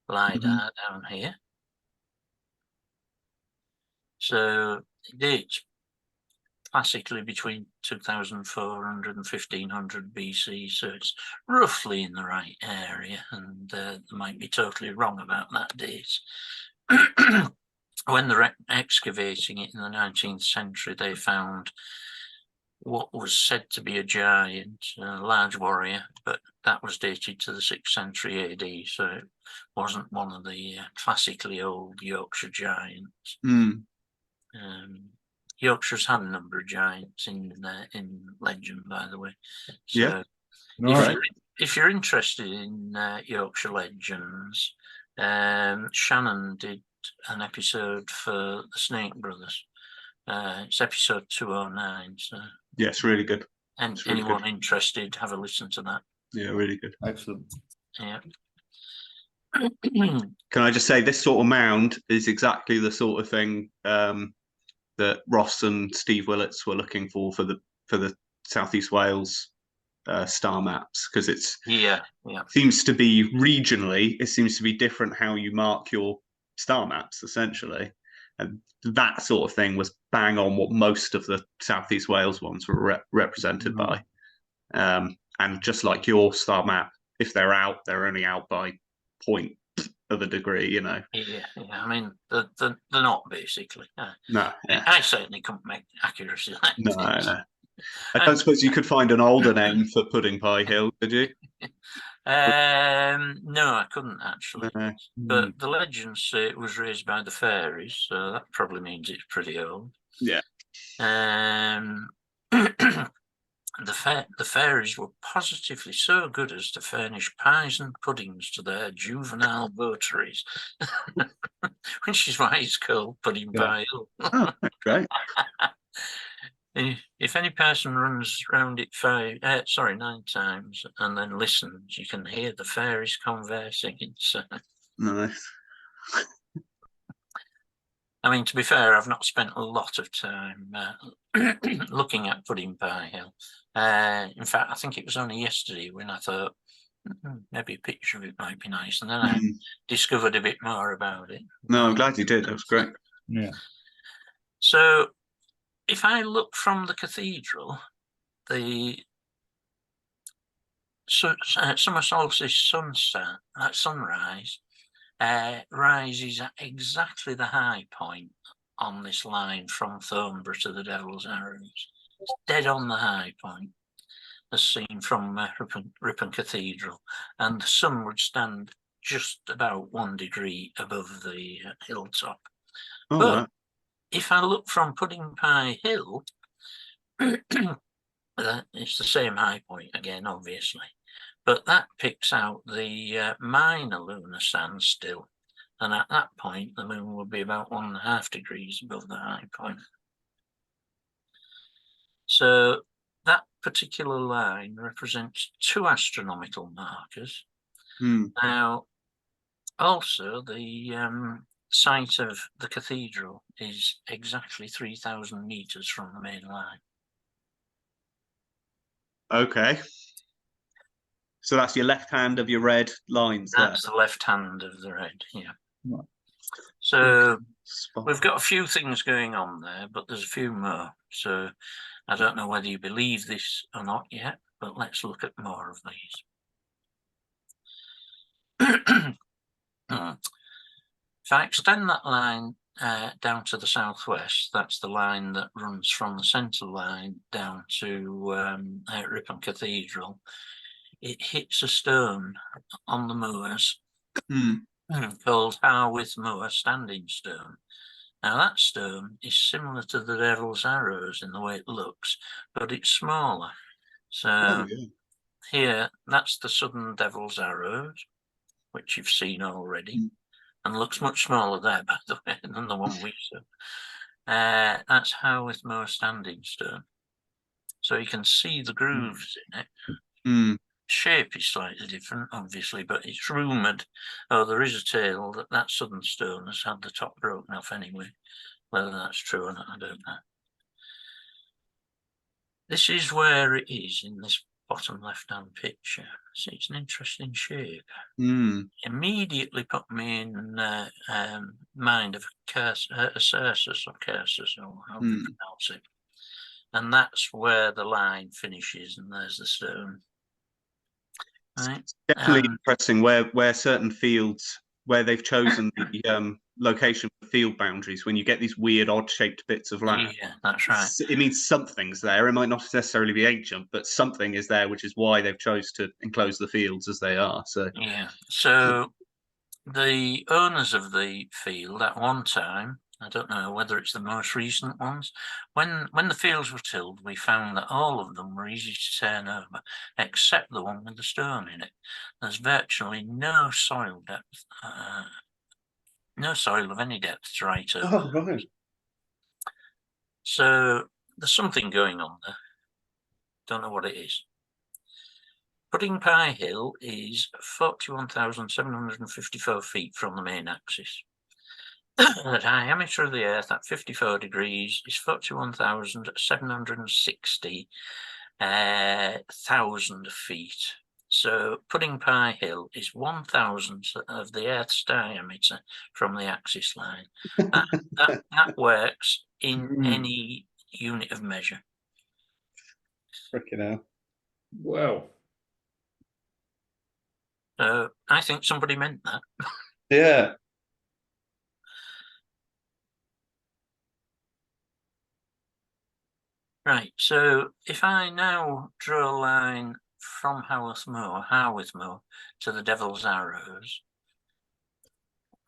LiDAR down here. So it dates classically between 2400 and 1500 BC, so it's roughly in the right area, and they might be totally wrong about that date. When they're excavating it in the 19th century, they found what was said to be a giant, a large warrior, but that was dated to the 6th century AD, so it wasn't one of the classically old Yorkshire giants. Yorkshire's had a number of giants in legend, by the way. So if you're interested in Yorkshire legends, Shannon did an episode for the Snake Brothers. It's episode 209. So yes, really good. And really anyone good. interested, have a listen to that. Yeah, really good. Excellent. Yeah. Can I just say, this sort of mound is exactly the sort of thing that Ross and Steve Willets were looking for the Southeast Wales star maps, because it's seems to be regionally, it seems to be different how you mark your star maps essentially, and that sort of thing was bang on what most of the Southeast Wales ones were represented by. And just like your star map, if they're out, they're only out by point of a degree, you know. Yeah. I mean, they're not basically. No, yeah. I certainly couldn't make accuracy like No. I don't suppose you could find an older name for Pudding Pie Hill, could you? No, I couldn't actually. But the legends say it was raised by the fairies, so that probably means it's pretty old. Yeah. The fairies were positively so good as to furnish pies and puddings to their juvenile votaries, which is why it's called Pudding Pie Hill. Oh, great. If any person runs round it 9 times and then listens, you can hear the fairies conversing inside. Nice. I mean, to be fair, I've not spent a lot of time looking at Pudding Pie Hill. In fact, I think it was only yesterday when I thought maybe a picture of it might be nice, and then I discovered a bit more about it. No, I'm glad you did. That was great. Yeah. So, if I look from the cathedral, the summer solstice sunrise rises at exactly the high point on this line from Thornborough to the Devil's Arrows. It's dead on the high point, as seen from Ripon Cathedral, and the sun would stand just about 1 degree above the hilltop. Oh, but wow. If I look from Pudding Pie Hill, it's the same high point again, obviously. But that picks out the minor lunar standstill. And at that point, the moon will be about 1.5 degrees above the high point. So that particular line represents 2 astronomical markers. Now, also, the site of the cathedral is exactly 3,000 meters from the main line. Okay. So that's your left hand of your red lines there. That's the left hand of the red, yeah. Right. So we've got a few things going on there, but there's a few more. So I don't know whether you believe this or not yet, but let's look at more of these. If I extend that line down to the southwest, that's the line that runs from the centre line down to Ripon Cathedral. It hits a stone on the moors called Harwith Moor Standing Stone. Now that stone is similar to the Devil's Arrows in the way it looks, but it's smaller. So here, that's the Southern Devil's Arrows, which you've seen already, and looks much smaller there, by the way, than the one we saw. That's Harwith Moor Standing Stone. So you can see the grooves in it. shape is slightly different, obviously, but it's rumoured, there is a tale that southern stone has had the top broken off anyway. Whether that's true or not, I don't know. This is where it is in this bottom left-hand picture. See, it's an interesting shape. Immediately put me in mind of a Cersus or Cursus, or how you pronounce it. And that's where the line finishes, and there's the stone. Right. Definitely interesting where certain fields, where they've chosen the location for field boundaries, when you get these weird odd-shaped bits of land. Yeah, that's right. It means something's there. It might not necessarily be ancient, but something is there, which is why they've chose to enclose the fields as they are. So yeah. So the owners of the field at one time, I don't know whether it's the most recent ones, when the fields were tilled, we found that all of them were easy to turn over, except the one with the stone in it. There's virtually no soil depth, no soil of any depth to write over. Oh, right. So there's something going on there. Don't know what it is. Pudding Pie Hill is 41,754 feet from the main axis. The diameter of the Earth at 54 degrees is 41,760,000 feet. So Pudding Pie Hill is 1,000th of the Earth's diameter from the axis line. That works in any unit of measure. Freaking hell. Well, So I think somebody meant that. Yeah. Right, so if I now draw a line from Haworth Moor to the Devil's Arrows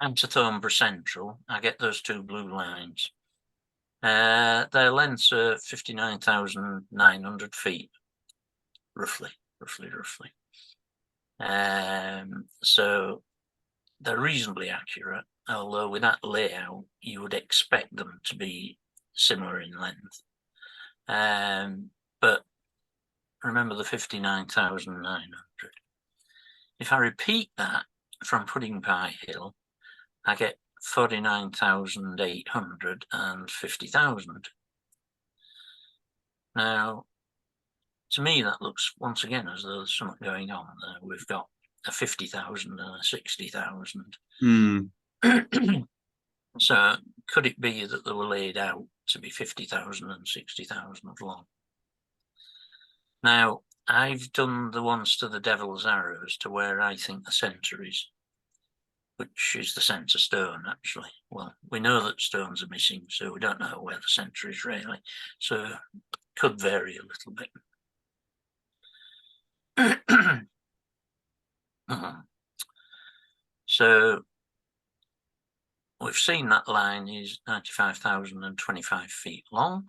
and to Thornborough Central, I get those two blue lines. Their lengths are 59,900 feet, roughly. So they're reasonably accurate, although with that layout, you would expect them to be similar in length. But remember the 59,900. If I repeat that from Pudding Pie Hill, I get 49,800 and 50,000. Now, to me, that looks once again as though there's something going on there. We've got a 50,000 and a 60,000. So could it be that they were laid out to be 50,000 and 60,000 long? Now, I've done the ones to the Devil's Arrows to where I think the centre is, which is the centre stone, actually. Well, we know that stones are missing, so we don't know where the centre is really. So it could vary a little bit. So we've seen that line is 95,025 feet long.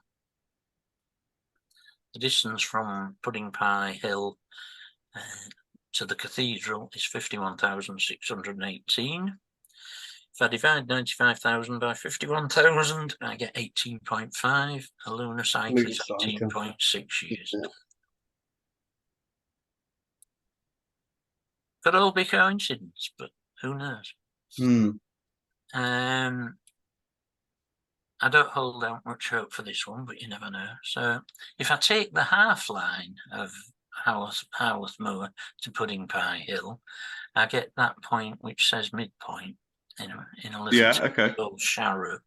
The distance from Pudding Pie Hill to the cathedral is 51,618. If I divide 95,000 by 51,000, I get 18.5. A lunar cycle is 18.6 years. Yeah. Could all be coincidence, but who knows? I don't hold out much hope for this one, but you never know. So if I take the half line of Haworth Moor to Pudding Pie Hill, I get that point which says midpoint in a little called Sharrow.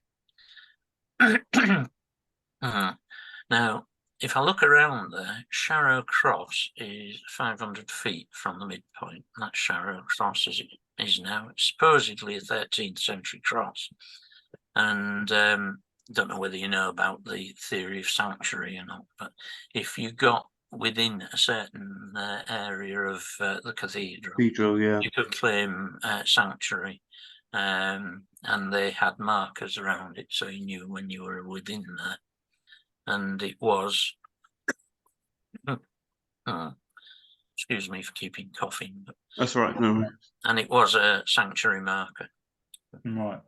Now, if I look around there, Sharrow Cross is 500 feet from the midpoint. That's Sharrow Cross as it is now. It's supposedly a 13th century cross. And don't know whether you know about the theory of sanctuary or not, but if you got within a certain area of the cathedral, you could claim sanctuary, and they had markers around it, so you knew when you were within there. And it was, excuse me for keeping coughing, but that's right. No. And it was a sanctuary marker. Right.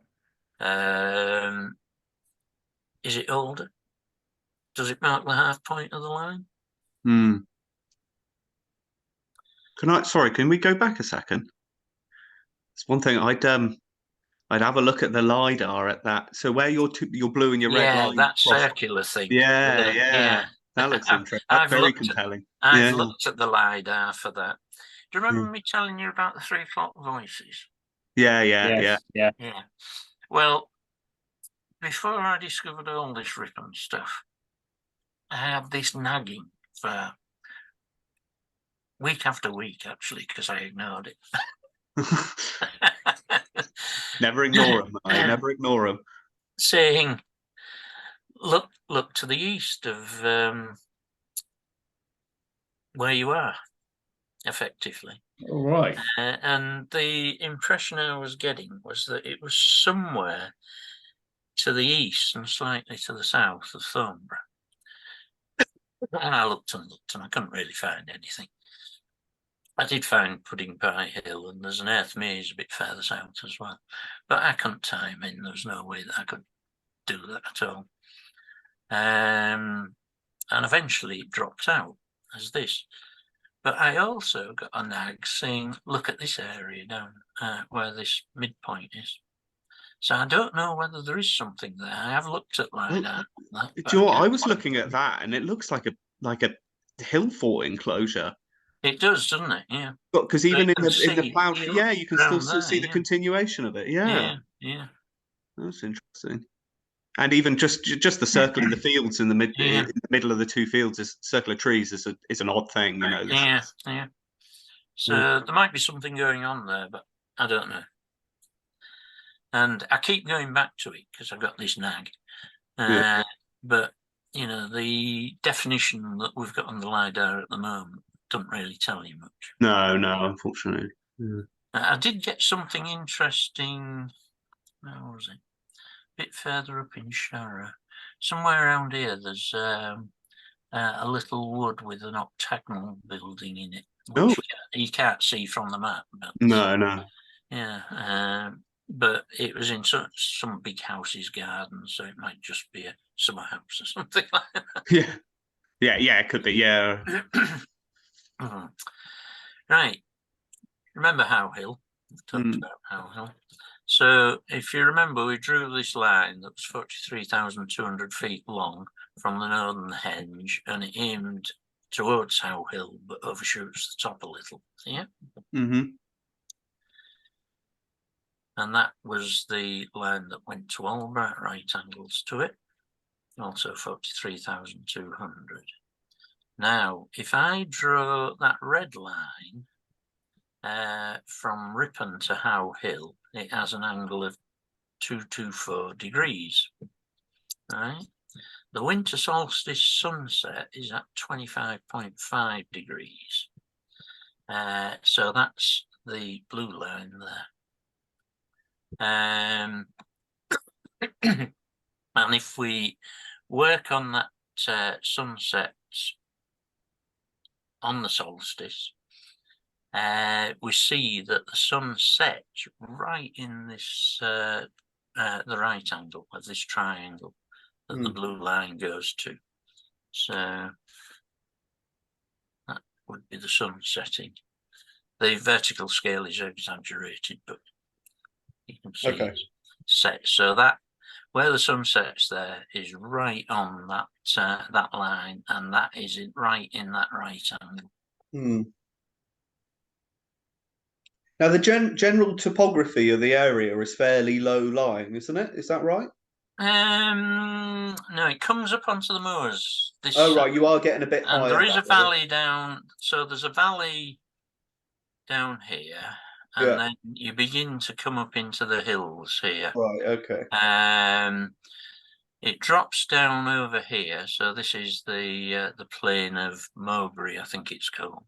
Is it older? Does it mark the half point of the line? Can we go back a second? It's one thing I'd have a look at the LiDAR at that. So where your blue and your red Yeah, line that cross. circular thing. Yeah, Yeah. That looks interesting. That's very compelling. I've looked at the LiDAR for that. Do you remember Yeah. me telling you about the 3 o'clock voices? Yeah. Yes, yeah. Yeah. Well, before I discovered all this Ripon stuff, I had this nagging for week after week, actually, because I ignored it. Never ignore them. Never ignore them. Saying, look to the east of where you are, effectively. All right. And the impression I was getting was that it was somewhere to the east and slightly to the south of Thornborough. And I looked and I couldn't really find anything. I did find Pudding Pie Hill, and there's an earth maze a bit further south as well. But I couldn't tie them in. There was no way that I could do that at all. And eventually it dropped out as this. But I also got a nag saying, look at this area down where this midpoint is. So I don't know whether there is something there. I have looked at LiDAR. I was looking at that, and it looks like a hill fort enclosure. It does, doesn't it? Yeah. But because even in the plough, yeah, you can still see the continuation of it. Yeah. That's interesting. And even just the circle in the fields in the middle of the 2 fields, is circle of trees is an odd thing, you know. Yeah. So there might be something going on there, but I don't know. And I keep going back to it because I've got this nag. But you know, the definition that we've got on the LiDAR at the moment doesn't really tell you much. No, unfortunately. Yeah. I did get something interesting. Where was it? A bit further up in Shara. Somewhere around here, there's a little wood with an octagonal building in it, which you can't see from the map. But, no. Yeah, but it was in some big house's garden, so it might just be a summer house or something like that. Yeah, it could be, yeah. Right. Remember How Hill? We've talked about How Hill. So if you remember, we drew this line that was 43,200 feet long from the northern henge, and it aimed towards How Hill, but overshoots the top a little. Yeah. And that was the line that went to Alba at right angles to it, also 43,200. Now, if I draw that red line from Ripon to How Hill, it has an angle of 224 degrees. Right? The winter solstice sunset is at 25.5 degrees. So that's the blue line there. And if we work on that sunset on the solstice, we see that the sun sets right in this the right angle of this triangle that the blue line goes to. So that would be the sun setting. The vertical scale is exaggerated, but you can see it's set. So that where the sun sets there is right on that that line, and that is right in that right angle. Now, the general topography of the area is fairly low lying, isn't it? Is that right? No, it comes up onto the moors. Right, you are getting a bit higher. And there is a valley down. So there's a valley down here, and then you begin to come up into the hills here. Right. Okay. It drops down over here. So this is the plain of Mowbray, I think it's called.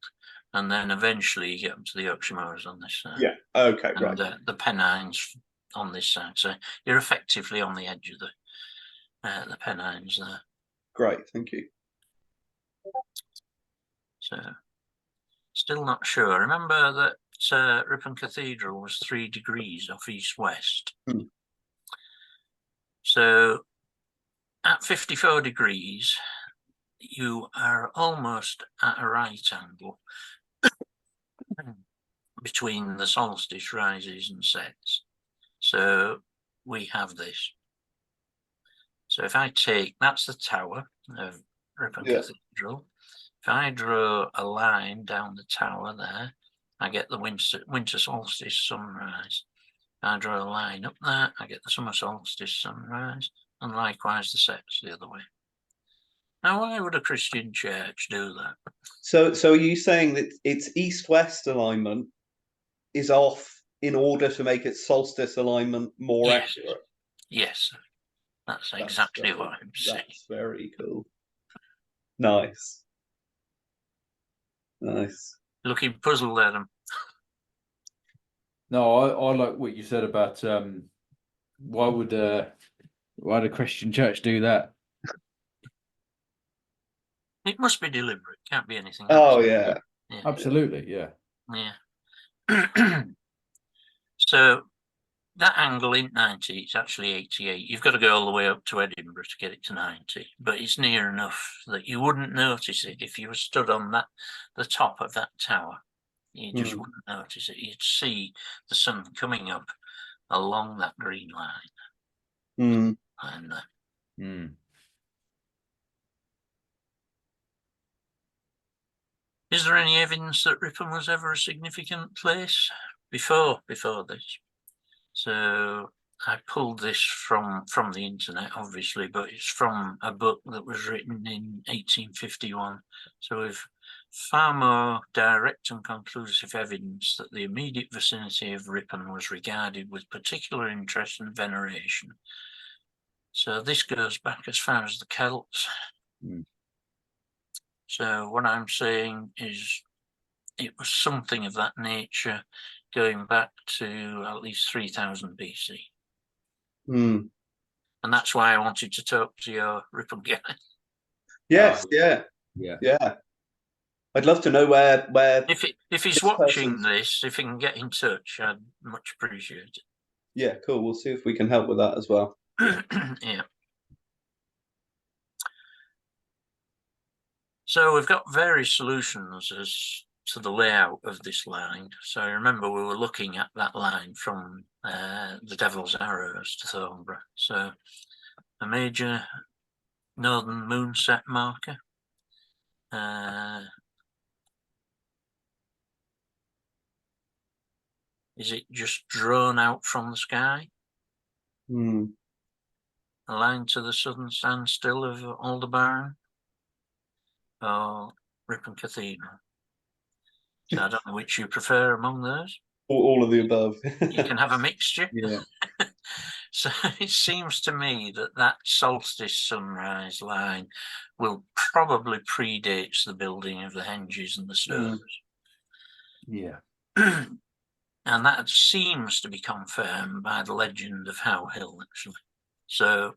And then eventually you get up to the Yorkshire moors on this side. Yeah. Okay. And, right. The Pennines on this side. So you're effectively on the edge of the Pennines there. Great. Thank you. So still not sure. Remember that Ripon Cathedral was 3 degrees off east-west. So at 54 degrees, you are almost at a right angle between the solstice rises and sets. So we have this. So if I take, that's the tower of Ripon Cathedral. If I draw a line down the tower there, I get the winter solstice sunrise. If I draw a line up there, I get the summer solstice sunrise, and likewise the sets the other way. Now, why would a Christian church do that? So are you saying that its east-west alignment is off in order to make its solstice alignment more accurate? Yes, that's exactly what I'm saying. That's very cool. Nice. Looking puzzled, Adam. No, I like what you said about why would a Christian church do that? It must be deliberate. Can't be anything else. Oh yeah. Absolutely, yeah. So that angle in 90, it's actually 88. You've got to go all the way up to Edinburgh to get it to 90, but it's near enough that you wouldn't notice it if you were stood on the top of that tower. You just wouldn't notice it. You'd see the sun coming up along that green line. And is there any evidence that Ripon was ever a significant place before this? So I pulled this from the internet, obviously, but it's from a book that was written in 1851. So we've far more direct and conclusive evidence that the immediate vicinity of Ripon was regarded with particular interest and veneration. So this goes back as far as the Celts. So what I'm saying is it was something of that nature going back to at least 3000 BC. And that's why I wanted to talk to your Ripon guy. Yes, yeah. I'd love to know where if he's watching this, if he can get in touch, I'd much appreciate it. Yeah, cool. We'll see if we can help with that as well. Yeah. So we've got various solutions as to the layout of this line. So I remember we were looking at that line from the Devil's Arrows to Thornborough. So a major northern moonset marker. Is it just drawn out from the sky? A line to the southern standstill of Aldebaran? Or Ripon Cathedral? So I don't know which you prefer among those. All of the above. You can have a mixture. Yeah. So it seems to me that solstice sunrise line will probably predates the building of the henges and the stones. Yeah. And that seems to be confirmed by the legend of How Hill, actually. So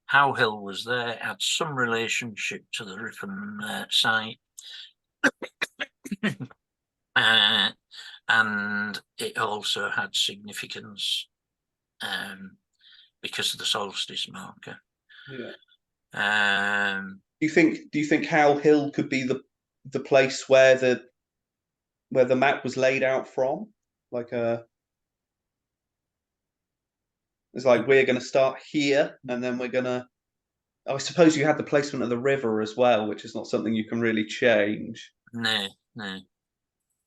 How Hill was there, had some relationship to the Ripon site. And it also had significance because of the solstice marker. Do you think How Hill could be the place where the map was laid out from? It's like we're going to start here, and then we're going to. I suppose you had the placement of the river as well, which is not something you can really change. No.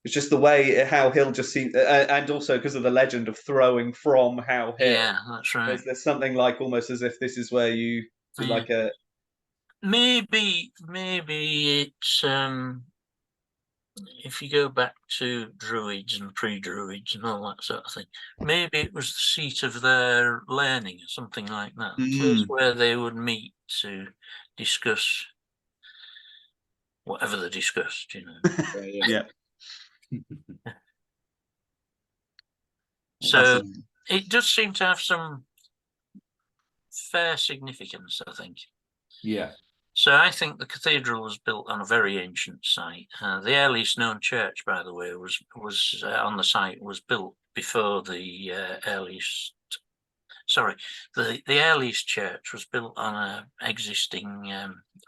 It's just the way How Hill just seems, and also because of the legend of throwing from How Hill. Yeah, that's right. There's something like almost as if this is where you do like a. Maybe it's if you go back to Druids and pre-Druids and all that sort of thing, maybe it was the seat of their learning or something like that. The place where they would meet to discuss whatever they discussed, you know. Yeah. So it does seem to have some fair significance, I think. Yeah. So I think the cathedral was built on a very ancient site. The earliest known church, by the way, was on the site was built before the earliest. Sorry, the earliest church was built on an existing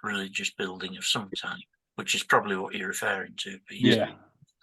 religious building of some type, which is probably what you're referring to, Peter. Yeah.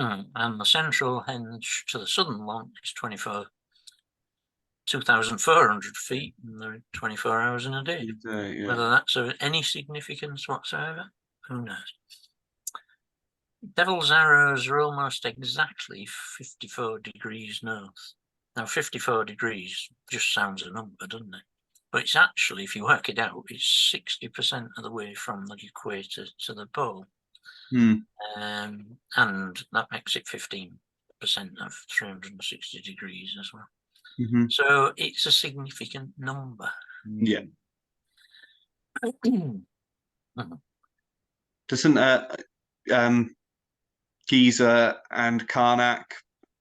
And the central henge to the southern one is 2,400 feet, and they're 24 hours in a day. Yeah. Whether that's of any significance whatsoever, who knows? Devil's Arrows are almost exactly 54 degrees north. Now, 54 degrees just sounds a number, doesn't it? But it's actually, if you work it out, it's 60% of the way from the equator to the pole. And that makes it 15% of 360 degrees as well. So it's a significant number. Yeah. Doesn't Giza and Karnak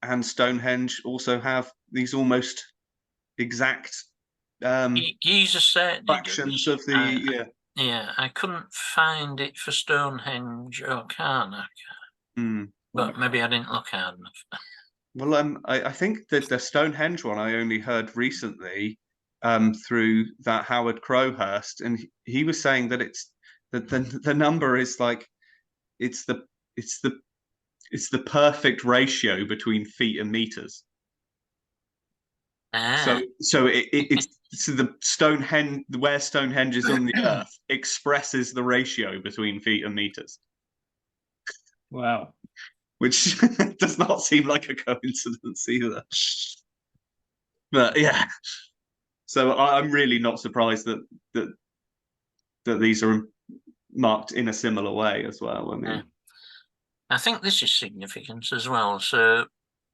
and Stonehenge also have these almost exact Giza certainly fractions does. of the Yeah, I couldn't find it for Stonehenge or Karnak, but maybe I didn't look hard enough. Well, I think that the Stonehenge one I only heard recently through that Howard Crowhurst, and he was saying that it's that the number is like it's the perfect ratio between feet and meters. So it's the Stonehenge, where Stonehenge is on the earth, expresses the ratio between feet and meters. Wow. Which does not seem like a coincidence either. But yeah, so I'm really not surprised that these are marked in a similar way as well. I mean, I think this is significant as well. So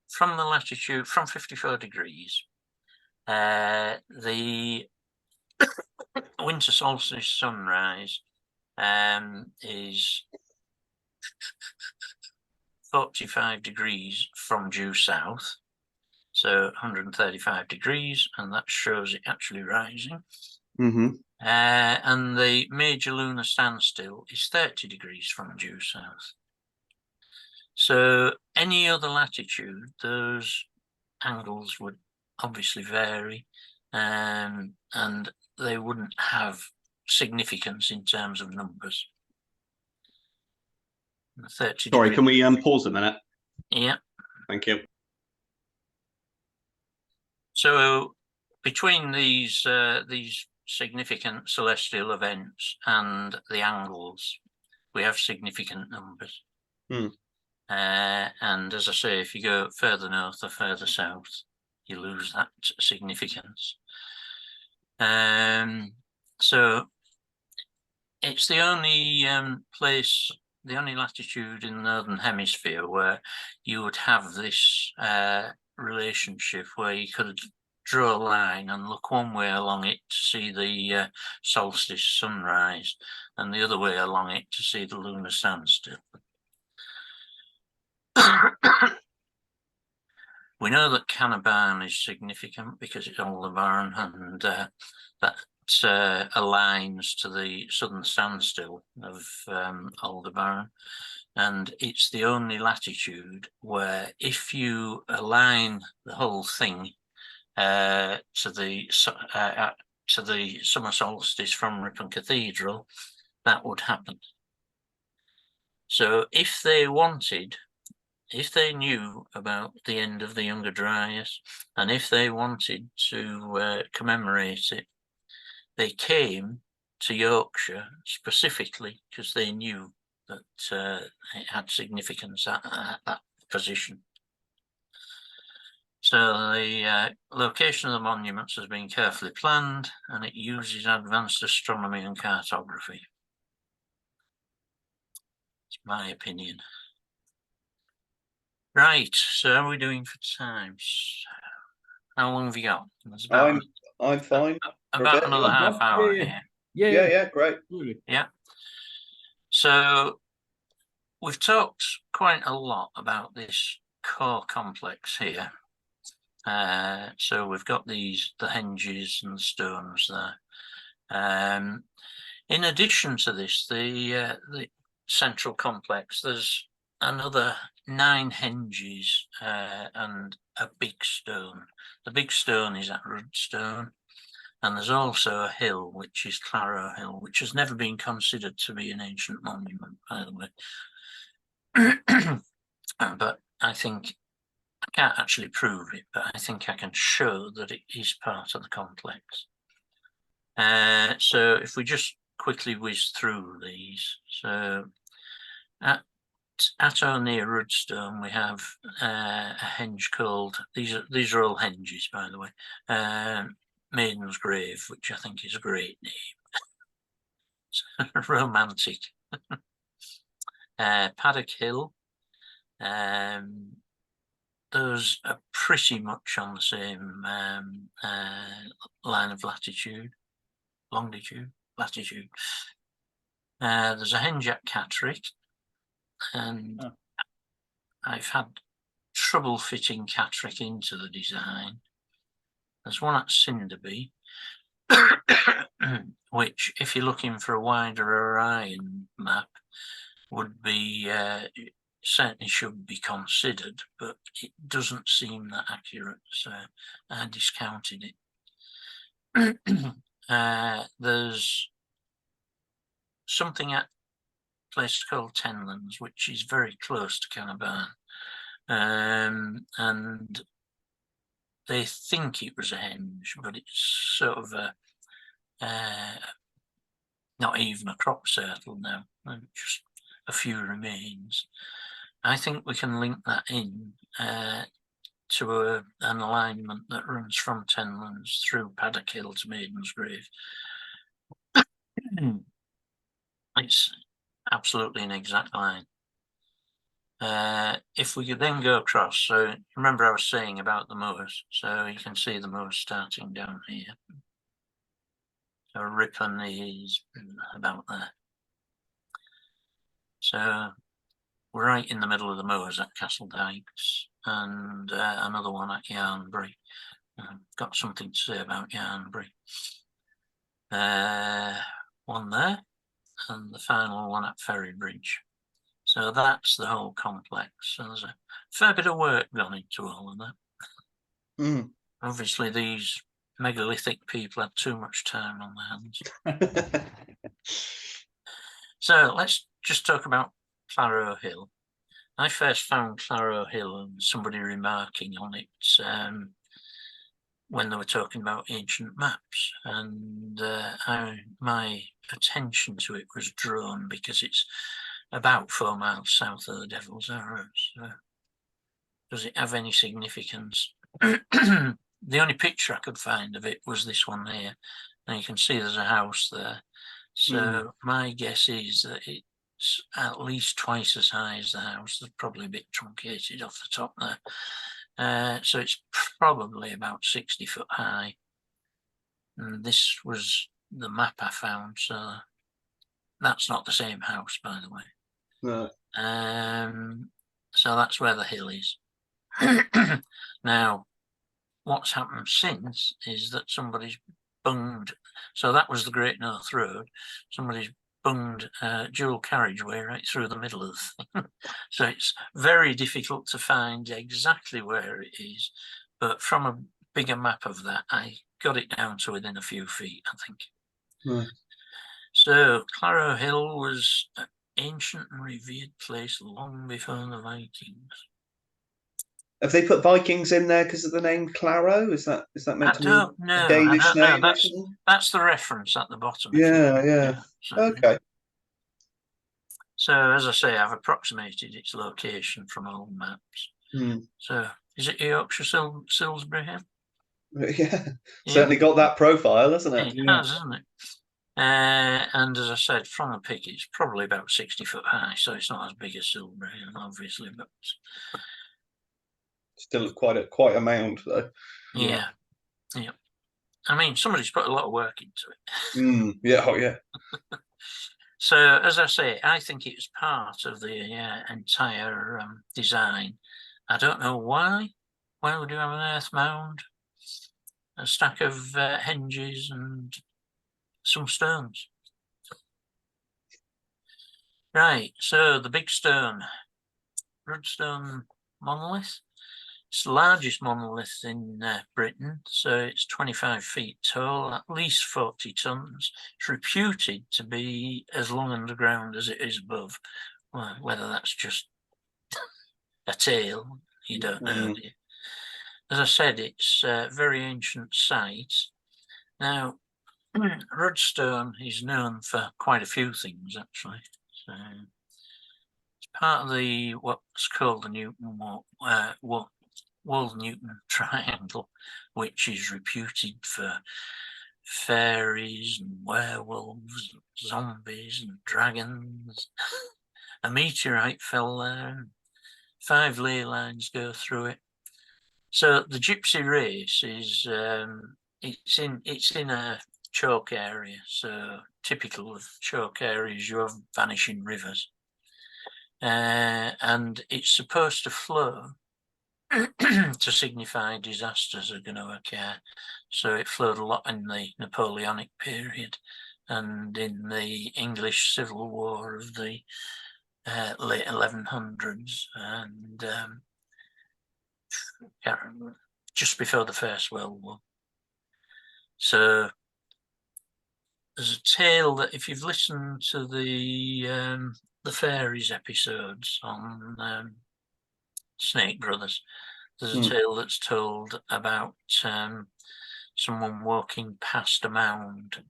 from the latitude, from 54 degrees, the winter solstice sunrise is 45 degrees from due south, so 135 degrees, and that shows it actually rising. And the major lunar standstill is 30 degrees from due south. So any other latitude, those angles would obviously vary, and they wouldn't have significance in terms of numbers. 30 sorry, degrees. can we pause a minute? Yeah. Thank you. So between these significant celestial events and the angles, we have significant numbers. And as I say, if you go further north or further south, you lose that significance. So it's the only place, the only latitude in the Northern Hemisphere where you would have this relationship where you could draw a line and look one way along it to see the solstice sunrise and the other way along it to see the lunar standstill. We know that Canabarn is significant because it's Aldebaran, and that aligns to the southern standstill of Aldebaran, and it's the only latitude where if you align the whole thing to the summer solstice from Ripon Cathedral, that would happen. So if they wanted, if they knew about the end of the Younger Dryas, and if they wanted to commemorate it, they came to Yorkshire specifically because they knew that it had significance at that position. So the location of the monuments has been carefully planned, and it uses advanced astronomy and cartography. It's my opinion. Right, so how are we doing for times? How long have you got? I'm fine. About another half hour here. Yeah, great. Yeah. So we've talked quite a lot about this core complex here. So we've got the henges and the stones there. In addition to this, the central complex, there's another 9 henges and a big stone. The big stone is at Rudstone, and there's also a hill, which is Claro Hill, which has never been considered to be an ancient monument, by the way. but I think I can't actually prove it, but I think I can show that it is part of the complex. So if we just quickly whiz through these, so at or near Rudstone we have a henge called, these are all henges by the way, Maiden's Grave, which I think is a great name. Romantic. Paddock Hill, those are pretty much on the same line of longitude, latitude. There's a henge at Catterick, and I've had trouble fitting Catterick into the design. There's one at Cinderby, which, if you're looking for a wider Orion map, would be certainly should be considered, but it doesn't seem that accurate, so I discounted it. There's something at a place called Tenlands, which is very close to Canavan, and they think it was a henge, but it's sort of a not even a crop circle now, just a few remains. I think we can link that in to an alignment that runs from Tenlands through Paddock Hill to Maiden's Grave. It's absolutely an exact line. If we could then go across, so remember I was saying about the moors, so you can see the moors starting down here. So Ripon is about there. So we're right in the middle of the moors at Castle Dykes, and another one at Yarnbury. Got something to say about Yarnbury. One there, and the final one at Ferrybridge. So that's the whole complex. So there's a fair bit of work gone into all of that. Obviously, these megalithic people had too much time on their hands. So let's just talk about Claro Hill. I first found Claro Hill and somebody remarking on it when they were talking about ancient maps, and my attention to it was drawn because it's about 4 miles south of the Devil's Arrows. So does it have any significance? The only picture I could find of it was this one here, and you can see there's a house there. So my guess is that it's at least twice as high as the house. It's probably a bit truncated off the top there. So it's probably about 60 foot high. And this was the map I found, so that's not the same house, by the way. No. So that's where the hill is. Now, what's happened since is that somebody's bunged. So that was the Great North Road. Somebody's bunged dual carriageway right through the middle of the thing. So it's very difficult to find exactly where it is. But from a bigger map of that, I got it down to within a few feet, I think. Right. So Claro Hill was an ancient and revered place long before the Vikings. Have they put Vikings in there because of the name Claro? Is that meant to be a Danish name? That's the reference at the bottom. Yeah. Okay. So as I say, I've approximated its location from old maps. So is it Yorkshire Salisbury Hill? Yeah, certainly got that profile, hasn't it? It has, hasn't it? And as I said, from the pic, it's probably about 60 foot high, so it's not as big as Salisbury Hill, obviously, but still quite a mound, though. Yeah. I mean, somebody's put a lot of work into it. Yeah. So, as I say, I think it was part of the entire design. I don't know why. Why would you have an earth mound, a stack of henges, and some stones? Right. So the big stone, Rudstone monolith. It's the largest monolith in Britain, so it's 25 feet tall, at least 40 tons. It's reputed to be as long underground as it is above. Well, whether that's just a tale. You don't know. Do you? As I said, it's a very ancient site. Now, Rudstone is known for quite a few things, actually. So it's part of the what's called the Newton Wold-Newton Triangle, which is reputed for fairies and werewolves, and zombies and dragons. A meteorite fell there, and 5 ley lines go through it. So the gypsy race is it's in a chalk area. So typical of chalk areas, you have vanishing rivers, and it's supposed to flow to signify disasters are going to occur. So it flowed a lot in the Napoleonic period and in the English Civil War of the late 1100s, and just before the First World War. So there's a tale that if you've listened to the fairies episodes on Snake Brothers, there's a tale that's told about someone walking past a mound,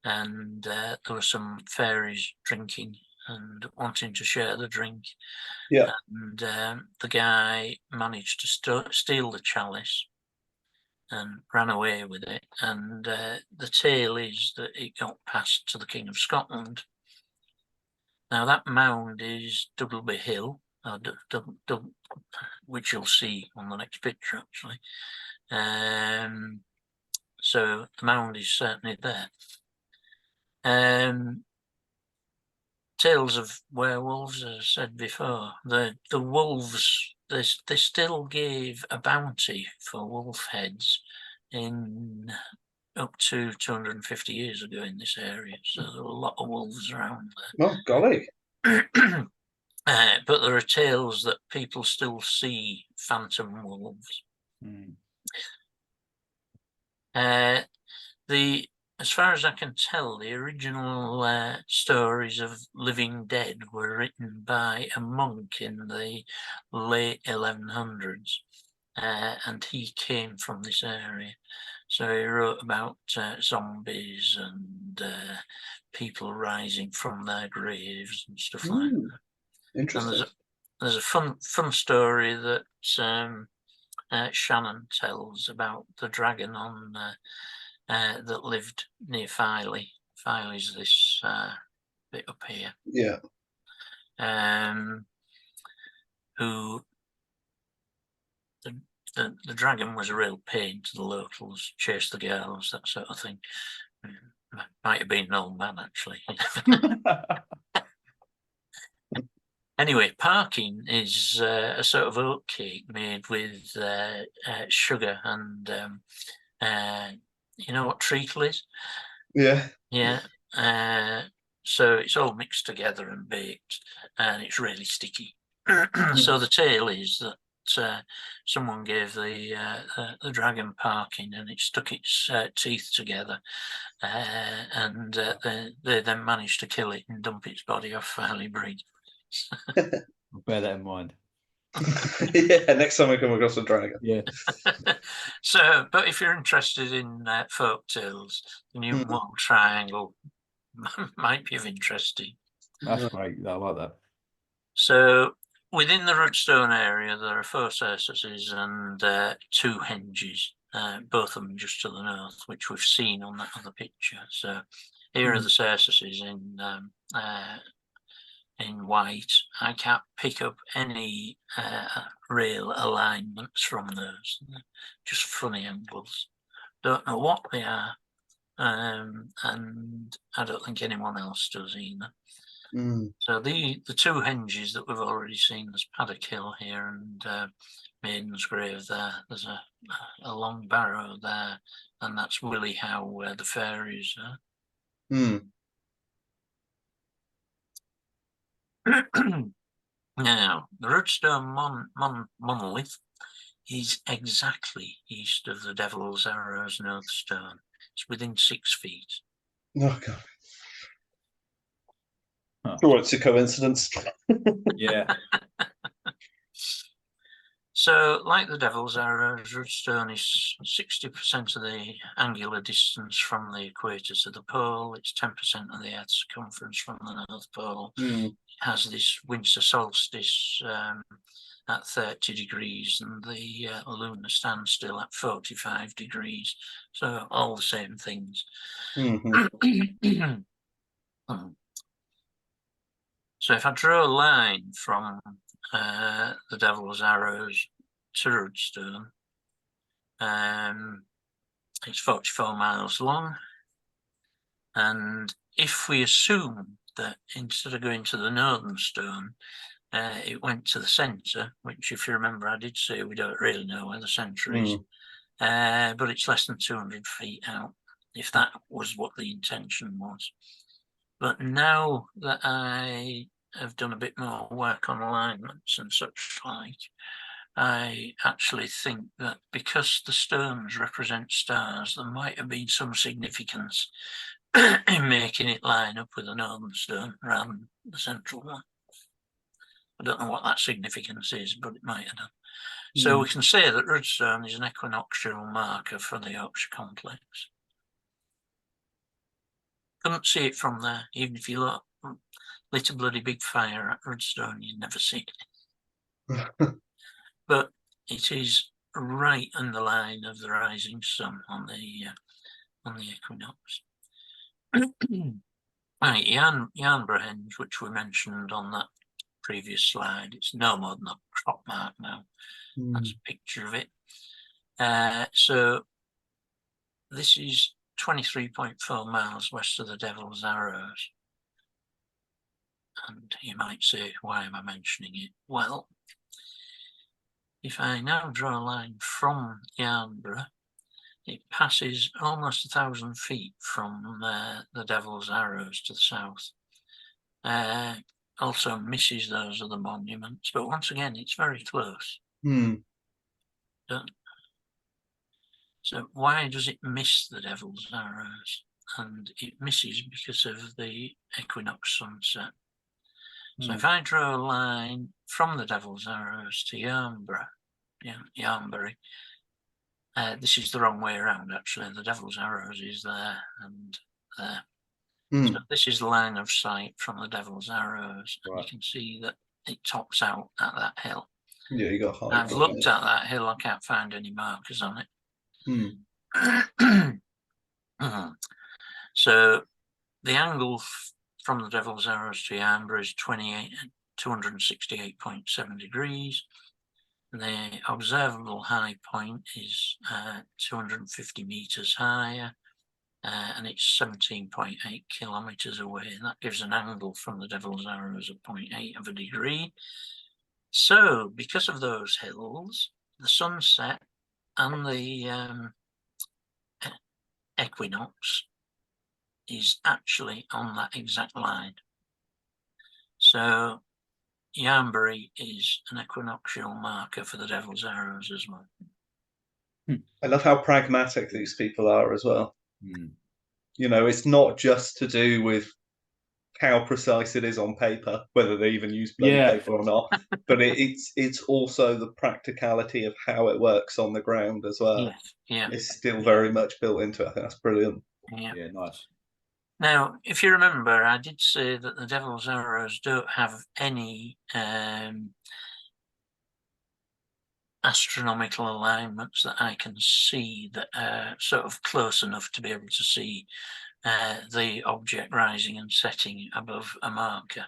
and there were some fairies drinking and wanting to share the drink. Yeah. And the guy managed to steal the chalice and ran away with it. And the tale is that it got passed to the King of Scotland. Now that mound is Doubleby Hill, which you'll see on the next picture, actually. So the mound is certainly there. Tales of werewolves, as I said before, the wolves, they still gave a bounty for wolf heads in up to 250 years ago in this area. So there were a lot of wolves around there. Oh, golly. But there are tales that people still see phantom wolves. As far as I can tell, the original stories of living dead were written by a monk in the late 1100s, and he came from this area. So he wrote about zombies and people rising from their graves and stuff like that. Interesting. And there's a fun story that Shannon tells about the dragon on that lived near Filey. Filey's this bit up here. Yeah. Who the dragon was a real pain to the locals, chased the girls, that sort of thing. Might have been an old man, actually. Anyway, parking is a sort of oat cake made with sugar and you know what treacle is? Yeah. Yeah. So it's all mixed together and baked, and it's really sticky. So the tale is that someone gave the dragon parking, and it stuck its teeth together, and they then managed to kill it and dump its body off Farley Bridge. I'll bear that in mind. Yeah, next time we come across a dragon. Yeah. So, but if you're interested in folk tales, the Newton Wold Triangle might be of interest to you. That's great. I like that. So within the Rudstone area, there are 4 surfaces and 2 henges, both of them just to the north, which we've seen on that other picture. So here are the surfaces in white. I can't pick up any real alignments from those, just funny angles. Don't know what they are, and I don't think anyone else does either. So the 2 henges that we've already seen, there's Paddock Hill here and Maiden's Grave there. There's a long barrow there, and that's Willie Howe, where the fairies are. Now, the Rudstone monolith is exactly east of the Devil's Arrows North Stone. It's within 6 feet. Oh, God. Sure, it's a coincidence. Yeah. So, like the Devil's Arrows, Rudstone is 60% of the angular distance from the equator to the pole. It's 10% of the Earth's circumference from the North Pole. It has this winter solstice at 30 degrees and the lunar standstill at 45 degrees. So, all the same things. So, if I draw a line from the Devil's Arrows to Rudstone, it's 44 miles long, and if we assume that instead of going to the northern stone, it went to the centre, which, if you remember, I did say we don't really know where the centre is, but it's less than 200 feet out, if that was what the intention was. But now that I have done a bit more work on alignments and such like, I actually think that because the stones represent stars, there might have been some significance in making it line up with the northern stone rather than the central one. I don't know what that significance is, but it might have done. So we can say that Rudstone is an equinoctial marker for the Yorkshire complex. Couldn't see it from there, even if you look, lit a bloody big fire at Rudstone, you'd never see it. But it is right on the line of the rising sun on the equinox. Right, Yarnborough, which we mentioned on that previous slide, it's no more than a crop mark now. That's a picture of it. So this is 23.4 miles west of the Devil's Arrows. And you might say, why am I mentioning it? Well, if I now draw a line from Yarnborough, it passes almost 1,000 feet from the Devil's Arrows to the south. Also misses those other monuments, but once again, it's very close. So why does it miss the Devil's Arrows? And it misses because of the equinox sunset. So if I draw a line from the Devil's Arrows to Yarnbury, this is the wrong way around, actually. The Devil's Arrows is there and there. So this is the line of sight from the Devil's Arrows. And you can see that it tops out at that hill. Yeah, you got high. I've looked at that hill, I can't find any markers on it. So the angle from the Devil's Arrows to Yarnborough is 268.7 degrees. The observable high point is 250 meters higher, and it's 17.8 kilometers away. And that gives an angle from the Devil's Arrows of 0.8 of a degree. So, because of those hills, the sunset and the equinox is actually on that exact line. So Yarnbury is an equinoctial marker for the Devil's Arrows as well. I love how pragmatic these people are as well. You know, it's not just to do with how precise it is on paper, whether they even use bloody paper or not, but it's also the practicality of how it works on the ground as well. It's still very much built into it. I think that's brilliant. Yeah, nice. Now, if you remember, I did say that the Devil's Arrows don't have any astronomical alignments that I can see that are sort of close enough to be able to see the object rising and setting above a marker.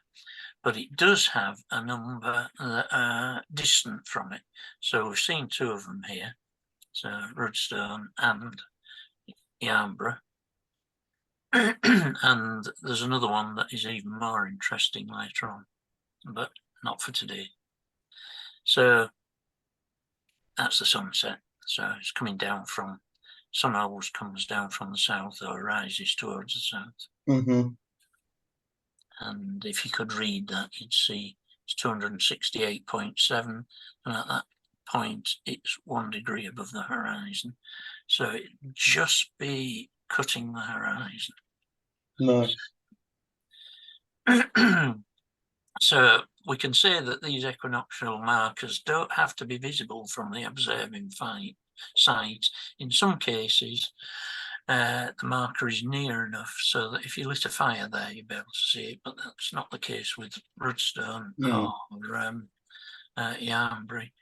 But it does have a number that are distant from it. So we've seen two of them here. So Rudstone and Yarnborough. And there's another one that is even more interesting later on, but not for today. So that's the sunset. So it's coming down from, sun always comes down from the south or rises towards the south. And if you could read that, you'd see it's 268.7, and at that point it's 1 degree above the horizon. So it'd just be cutting the horizon. Nice. So we can say that these equinoctial markers don't have to be visible from the observing site. In some cases, the marker is near enough so that if you lit a fire there, you'd be able to see it, but that's not the case with Rudstone or Yarnbury.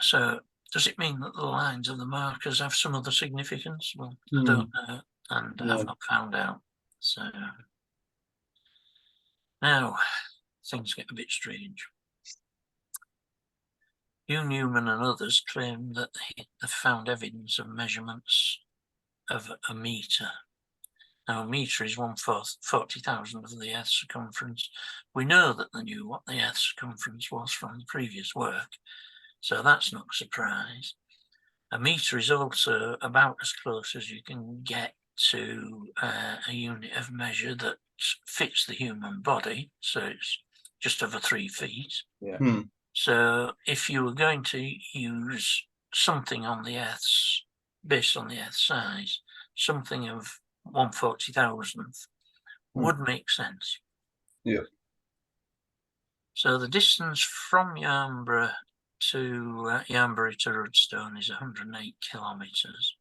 So does it mean that the lines of the markers have some other significance? Well, I don't know, and I've not found out. So now things get a bit strange. Hugh Newman and others claim that they've found evidence of measurements of a metre. Now, a metre is 1/40,000 of the Earth's circumference. We know that they knew what the Earth's circumference was from the previous work, so that's not a surprise. A metre is also about as close as you can get to a unit of measure that fits the human body, so it's just over 3 feet. Yeah. So if you were going to use something on the Earth's, based on the Earth's size, something of 1/40,000th would make sense. Yeah. So the distance from Yarnbury to Rudstone is 108 kilometres.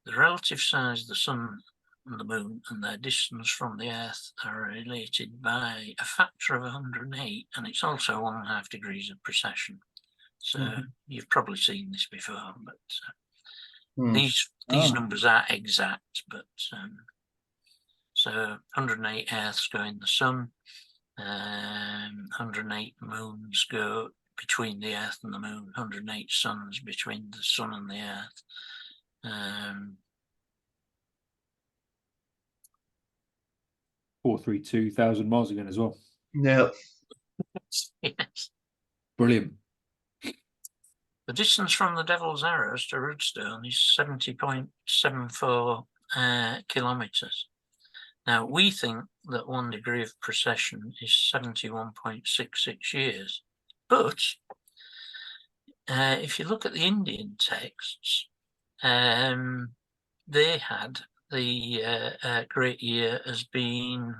The relative size of the Sun and the Moon and their distance from the Earth are related by a factor of 108, and it's also 1.5 degrees of precession. So you've probably seen this before, but these numbers are exact. But so 108 Earths go in the Sun, 108 moons go between the Earth and the Moon, 108 suns between the Sun and the Earth. 432,000 miles again as well. Yeah. Yes. Brilliant. The distance from the Devil's Arrows to Rudstone is 70.74 kilometres. Now, we think that 1 degree of precession is 71.66 years. But if you look at the Indian texts, they had the great year as being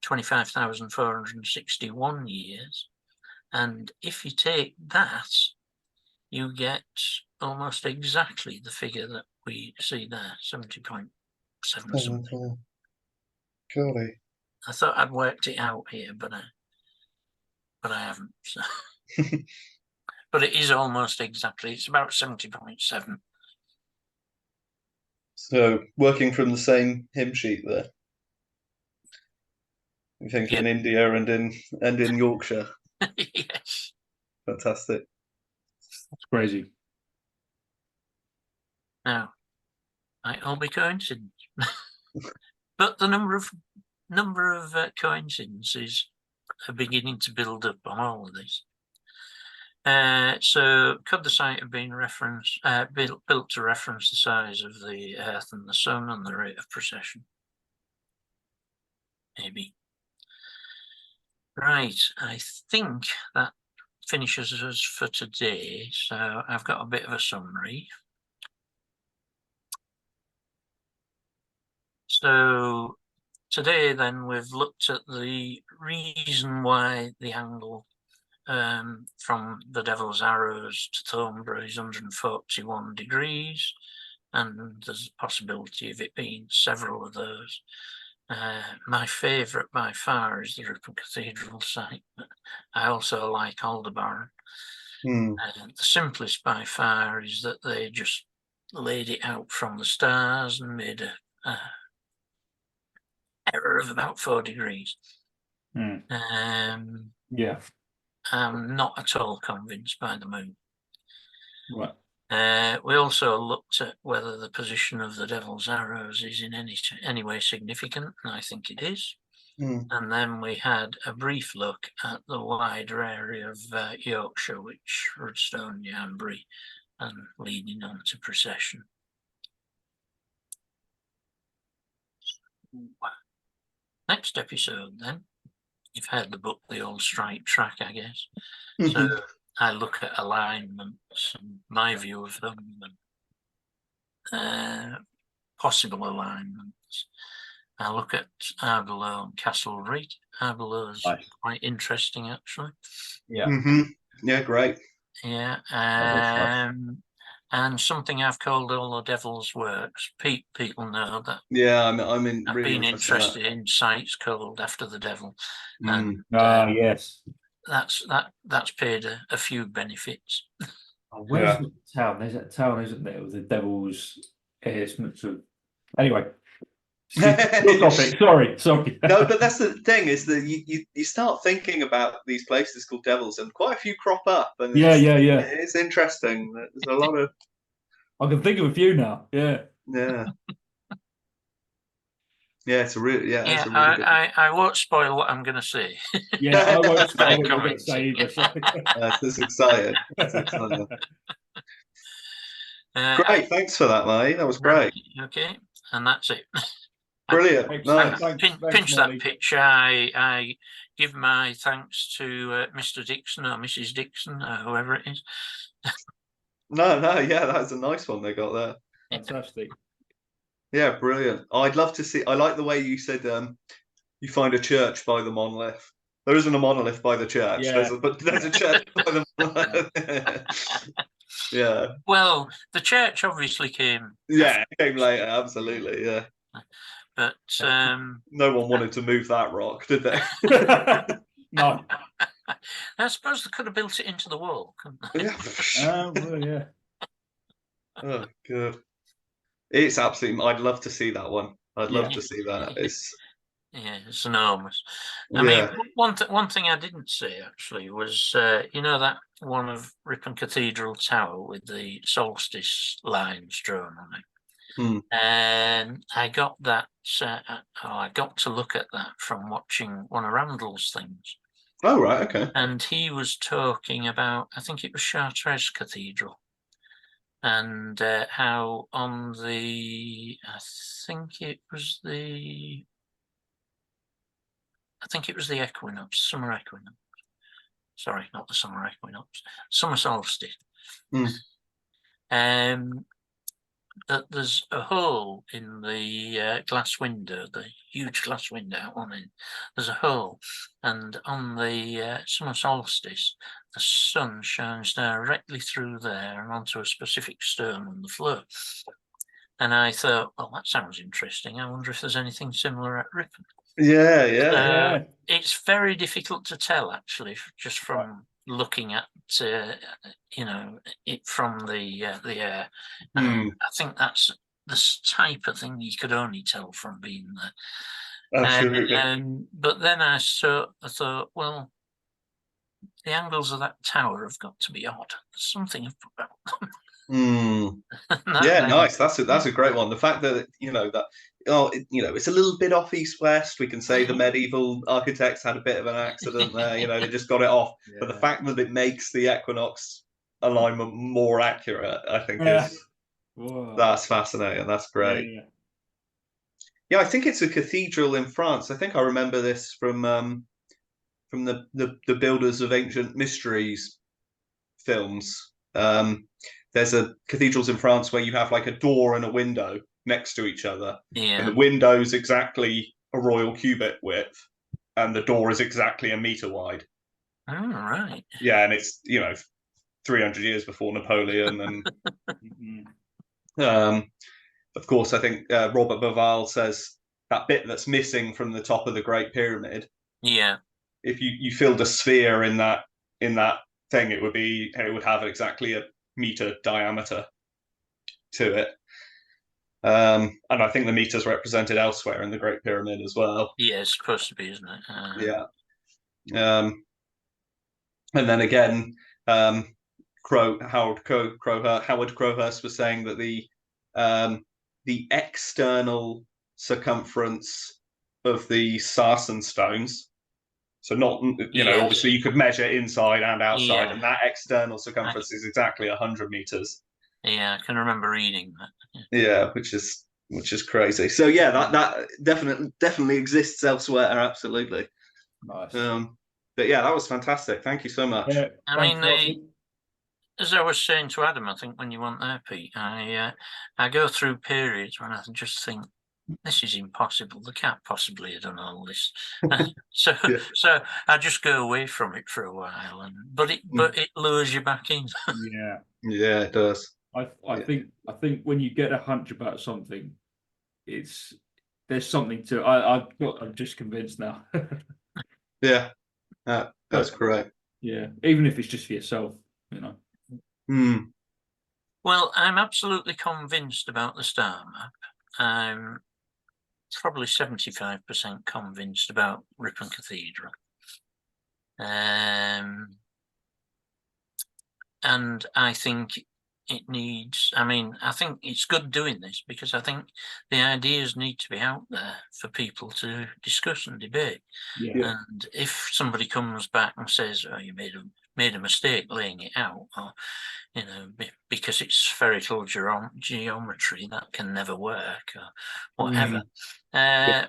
25,461 years. And if you take that, you get almost exactly the figure that we see there, 70.7 something. Golly. I thought I'd worked it out here, but I haven't. So. But it is almost exactly. It's about 70.7. So working from the same hymn sheet there. You think in India and in Yorkshire. Yes. Fantastic. That's crazy. Now, might all be coincidence. But the number of coincidences are beginning to build up on all of this. So could the site have been built to reference the size of the Earth and the Sun and the rate of precession? Maybe. Right, I think that finishes us for today. So I've got a bit of a summary. So today then we've looked at the reason why the angle from the Devil's Arrows to Thornbury is 141 degrees, and there's a possibility of it being several of those. My favourite by far is the Ripon Cathedral site, but I also like Aldebaran. The simplest by far is that they just laid it out from the stars and made a error of about 4 degrees. Yeah. I'm not at all convinced by the moon. Right. We also looked at whether the position of the Devil's Arrows is in any way significant, and I think it is. And then we had a brief look at the wider area of Yorkshire, which Rudstone, Yarnbury, and leading on to precession. Next episode, then, you've heard the book, The Old Straight Track, I guess. So I look at alignments and my view of them and possible alignments. I look at Arborough and Castle Reed. Arborough's Nice. quite interesting, actually. Yeah. Mm-hmm. Yeah, great. Yeah. looks nice. And something I've called all the devil's works. People know that Yeah, I'm in I've really been interested in sites called after the devil, and Yes. that's paid a few benefits. Oh, where's the town? There's that town, isn't there, with the devil's sort of... Anyway, your topic. Sorry. No, but that's the thing, is that you start thinking about these places called devils, and quite a few crop up, and Yeah. it's interesting. There's a lot of I can think of a few now. Yeah. yeah. Yeah, it's a really good. I won't spoil what I'm going to say. Yeah, I won't My say what you're going to comments. say either. Sorry. It's exciting. It's exciting. Great, thanks for that, mate. That was great. Okay, and that's it. Brilliant. Thanks, Nice. Pinch that Marty. picture. I give my thanks to Mr. Dixon or Mrs. Dixon or whoever it is. No, yeah, that's a nice one they got there. Fantastic. Yeah, brilliant. I'd love to see. I like the way you said you find a church by the monolith. There isn't a monolith by the church. Yeah. There's a church by the monolith. Yeah. Well, the church obviously came. Yeah, it came later. Absolutely. Yeah. But no one wanted to move that rock, did they? No. I suppose they could have built it into the wall, couldn't they? Yeah. Well, yeah. Oh, good. It's absolutely. I'd love to see that one. I'd love to see that. It's enormous. I mean, one thing I didn't say actually was, that one of Ripon Cathedral Tower with the solstice lines drawn on it. And I got that. I got to look at that from watching one of Randall's things. Oh, right, okay. And he was talking about, I think it was Chartres Cathedral, and how on the, I think it was the equinox, summer equinox. Sorry, not the summer equinox, summer solstice. That there's a hole in the glass window, the huge glass window out on it. There's a hole, and on the summer solstice, the sun shines directly through there and onto a specific stone on the floor. And I thought, well, that sounds interesting. I wonder if there's anything similar at Ripon. Yeah. It's very difficult to tell, actually, just from looking at it from the air. I think that's the type of thing you could only tell from being there. Absolutely. But then I thought, well, the angles of that tower have got to be odd. There's something about them. Yeah, nice. That's a great one. The fact that it's a little bit off east-west. We can say the medieval architects had a bit of an accident there. They just got it off. Yeah. But the fact that it makes the equinox alignment more accurate, I think, that's fascinating. That's great. Yeah, I think it's a cathedral in France. I think I remember this from the Builders of Ancient Mysteries films. There's cathedrals in France where you have like a door and a window next to each other. Yeah. And the window's exactly a royal cubit width, and the door is exactly a meter wide. Oh, right. Yeah, and it's 300 years before Napoleon, and of course, I think Robert Bauval says that bit that's missing from the top of the Great Pyramid. Yeah. If you filled a sphere in that thing, it would have exactly a meter diameter to it. And I think the meter's represented elsewhere in the Great Pyramid as well. Yeah, it's supposed to be, isn't it? Yeah. And then again, Howard Crowhurst was saying that the external circumference of the sarsen stones, so not obviously you could measure inside and outside, and that external circumference is exactly 100 meters. Yeah, I can remember reading that. Yeah, which is crazy. So yeah, that definitely exists elsewhere. Absolutely. Nice. But yeah, that was fantastic. Thank you so much. Yeah, I mean, as I was saying to Adam, I think when you went there, Pete, I go through periods when I just think, this is impossible. They can't possibly have done all this. So Yeah. so I just go away from it for a while, but it lures you back in. Yeah. Yeah, it does. I Yeah. think when you get a hunch about something, there's something to. I'm just convinced now. Yeah, that's correct. Yeah, even if it's just for yourself, you know. Well, I'm absolutely convinced about the star map. I'm probably 75% convinced about Ripon Cathedral. And I think it needs, I think it's good doing this because I think the ideas need to be out there for people to discuss and debate. Yeah. And if somebody comes back and says, "Oh, you made a mistake laying it out," or because it's spherical geometry, that can never work, or whatever.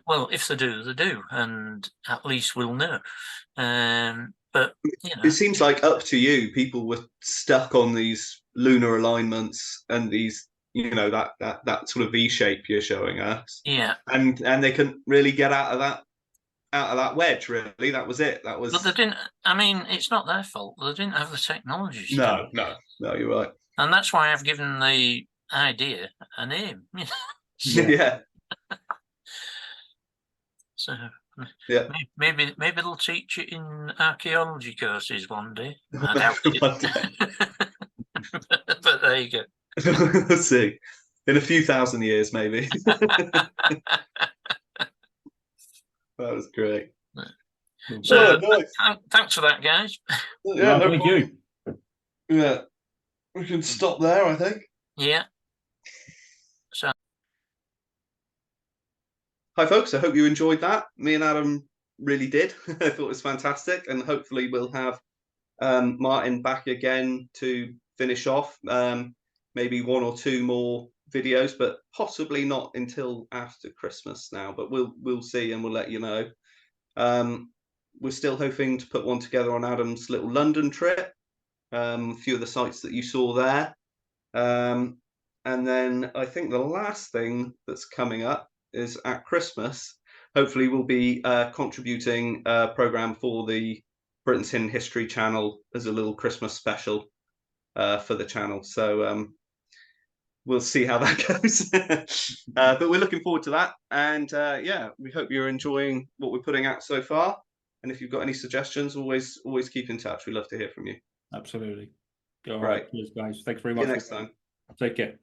Well, if they do, they do, and at least we'll know. But it seems like up to you, people were stuck on these lunar alignments and these, that sort of V shape you're showing us. Yeah, and they couldn't really get out of that wedge. Really, that was it. That was. but they didn't. It's not their fault. They didn't have the technology. No, you're right. And that's why I've given the idea a name. Yeah. So yeah, maybe they'll teach it in archaeology courses one day. I doubt it. But there you go. We'll see. In a few thousand years, maybe. That was great. So nice. thanks for that, guys. Yeah, no thank problem. you. Yeah, we can stop there, I think. Yeah. So hi, folks. I hope you enjoyed that. Me and Adam really did. I thought it was fantastic, and hopefully we'll have Martin back again to finish off. Maybe one or two more videos, but possibly not until after Christmas now. But we'll see, and we'll let you know. We're still hoping to put one together on Adam's little London trip. A few of the sites that you saw there. And then I think the last thing that's coming up is at Christmas. Hopefully we'll be contributing a program for the Britain's Hidden History channel as a little Christmas special for the channel. So we'll see how that goes. But we're looking forward to that. And yeah, we hope you're enjoying what we're putting out so far. And if you've got any suggestions, always keep in touch. We'd love to hear from you. Absolutely. All Right. right. Cheers, guys. Thanks very See much. you next time. Take care.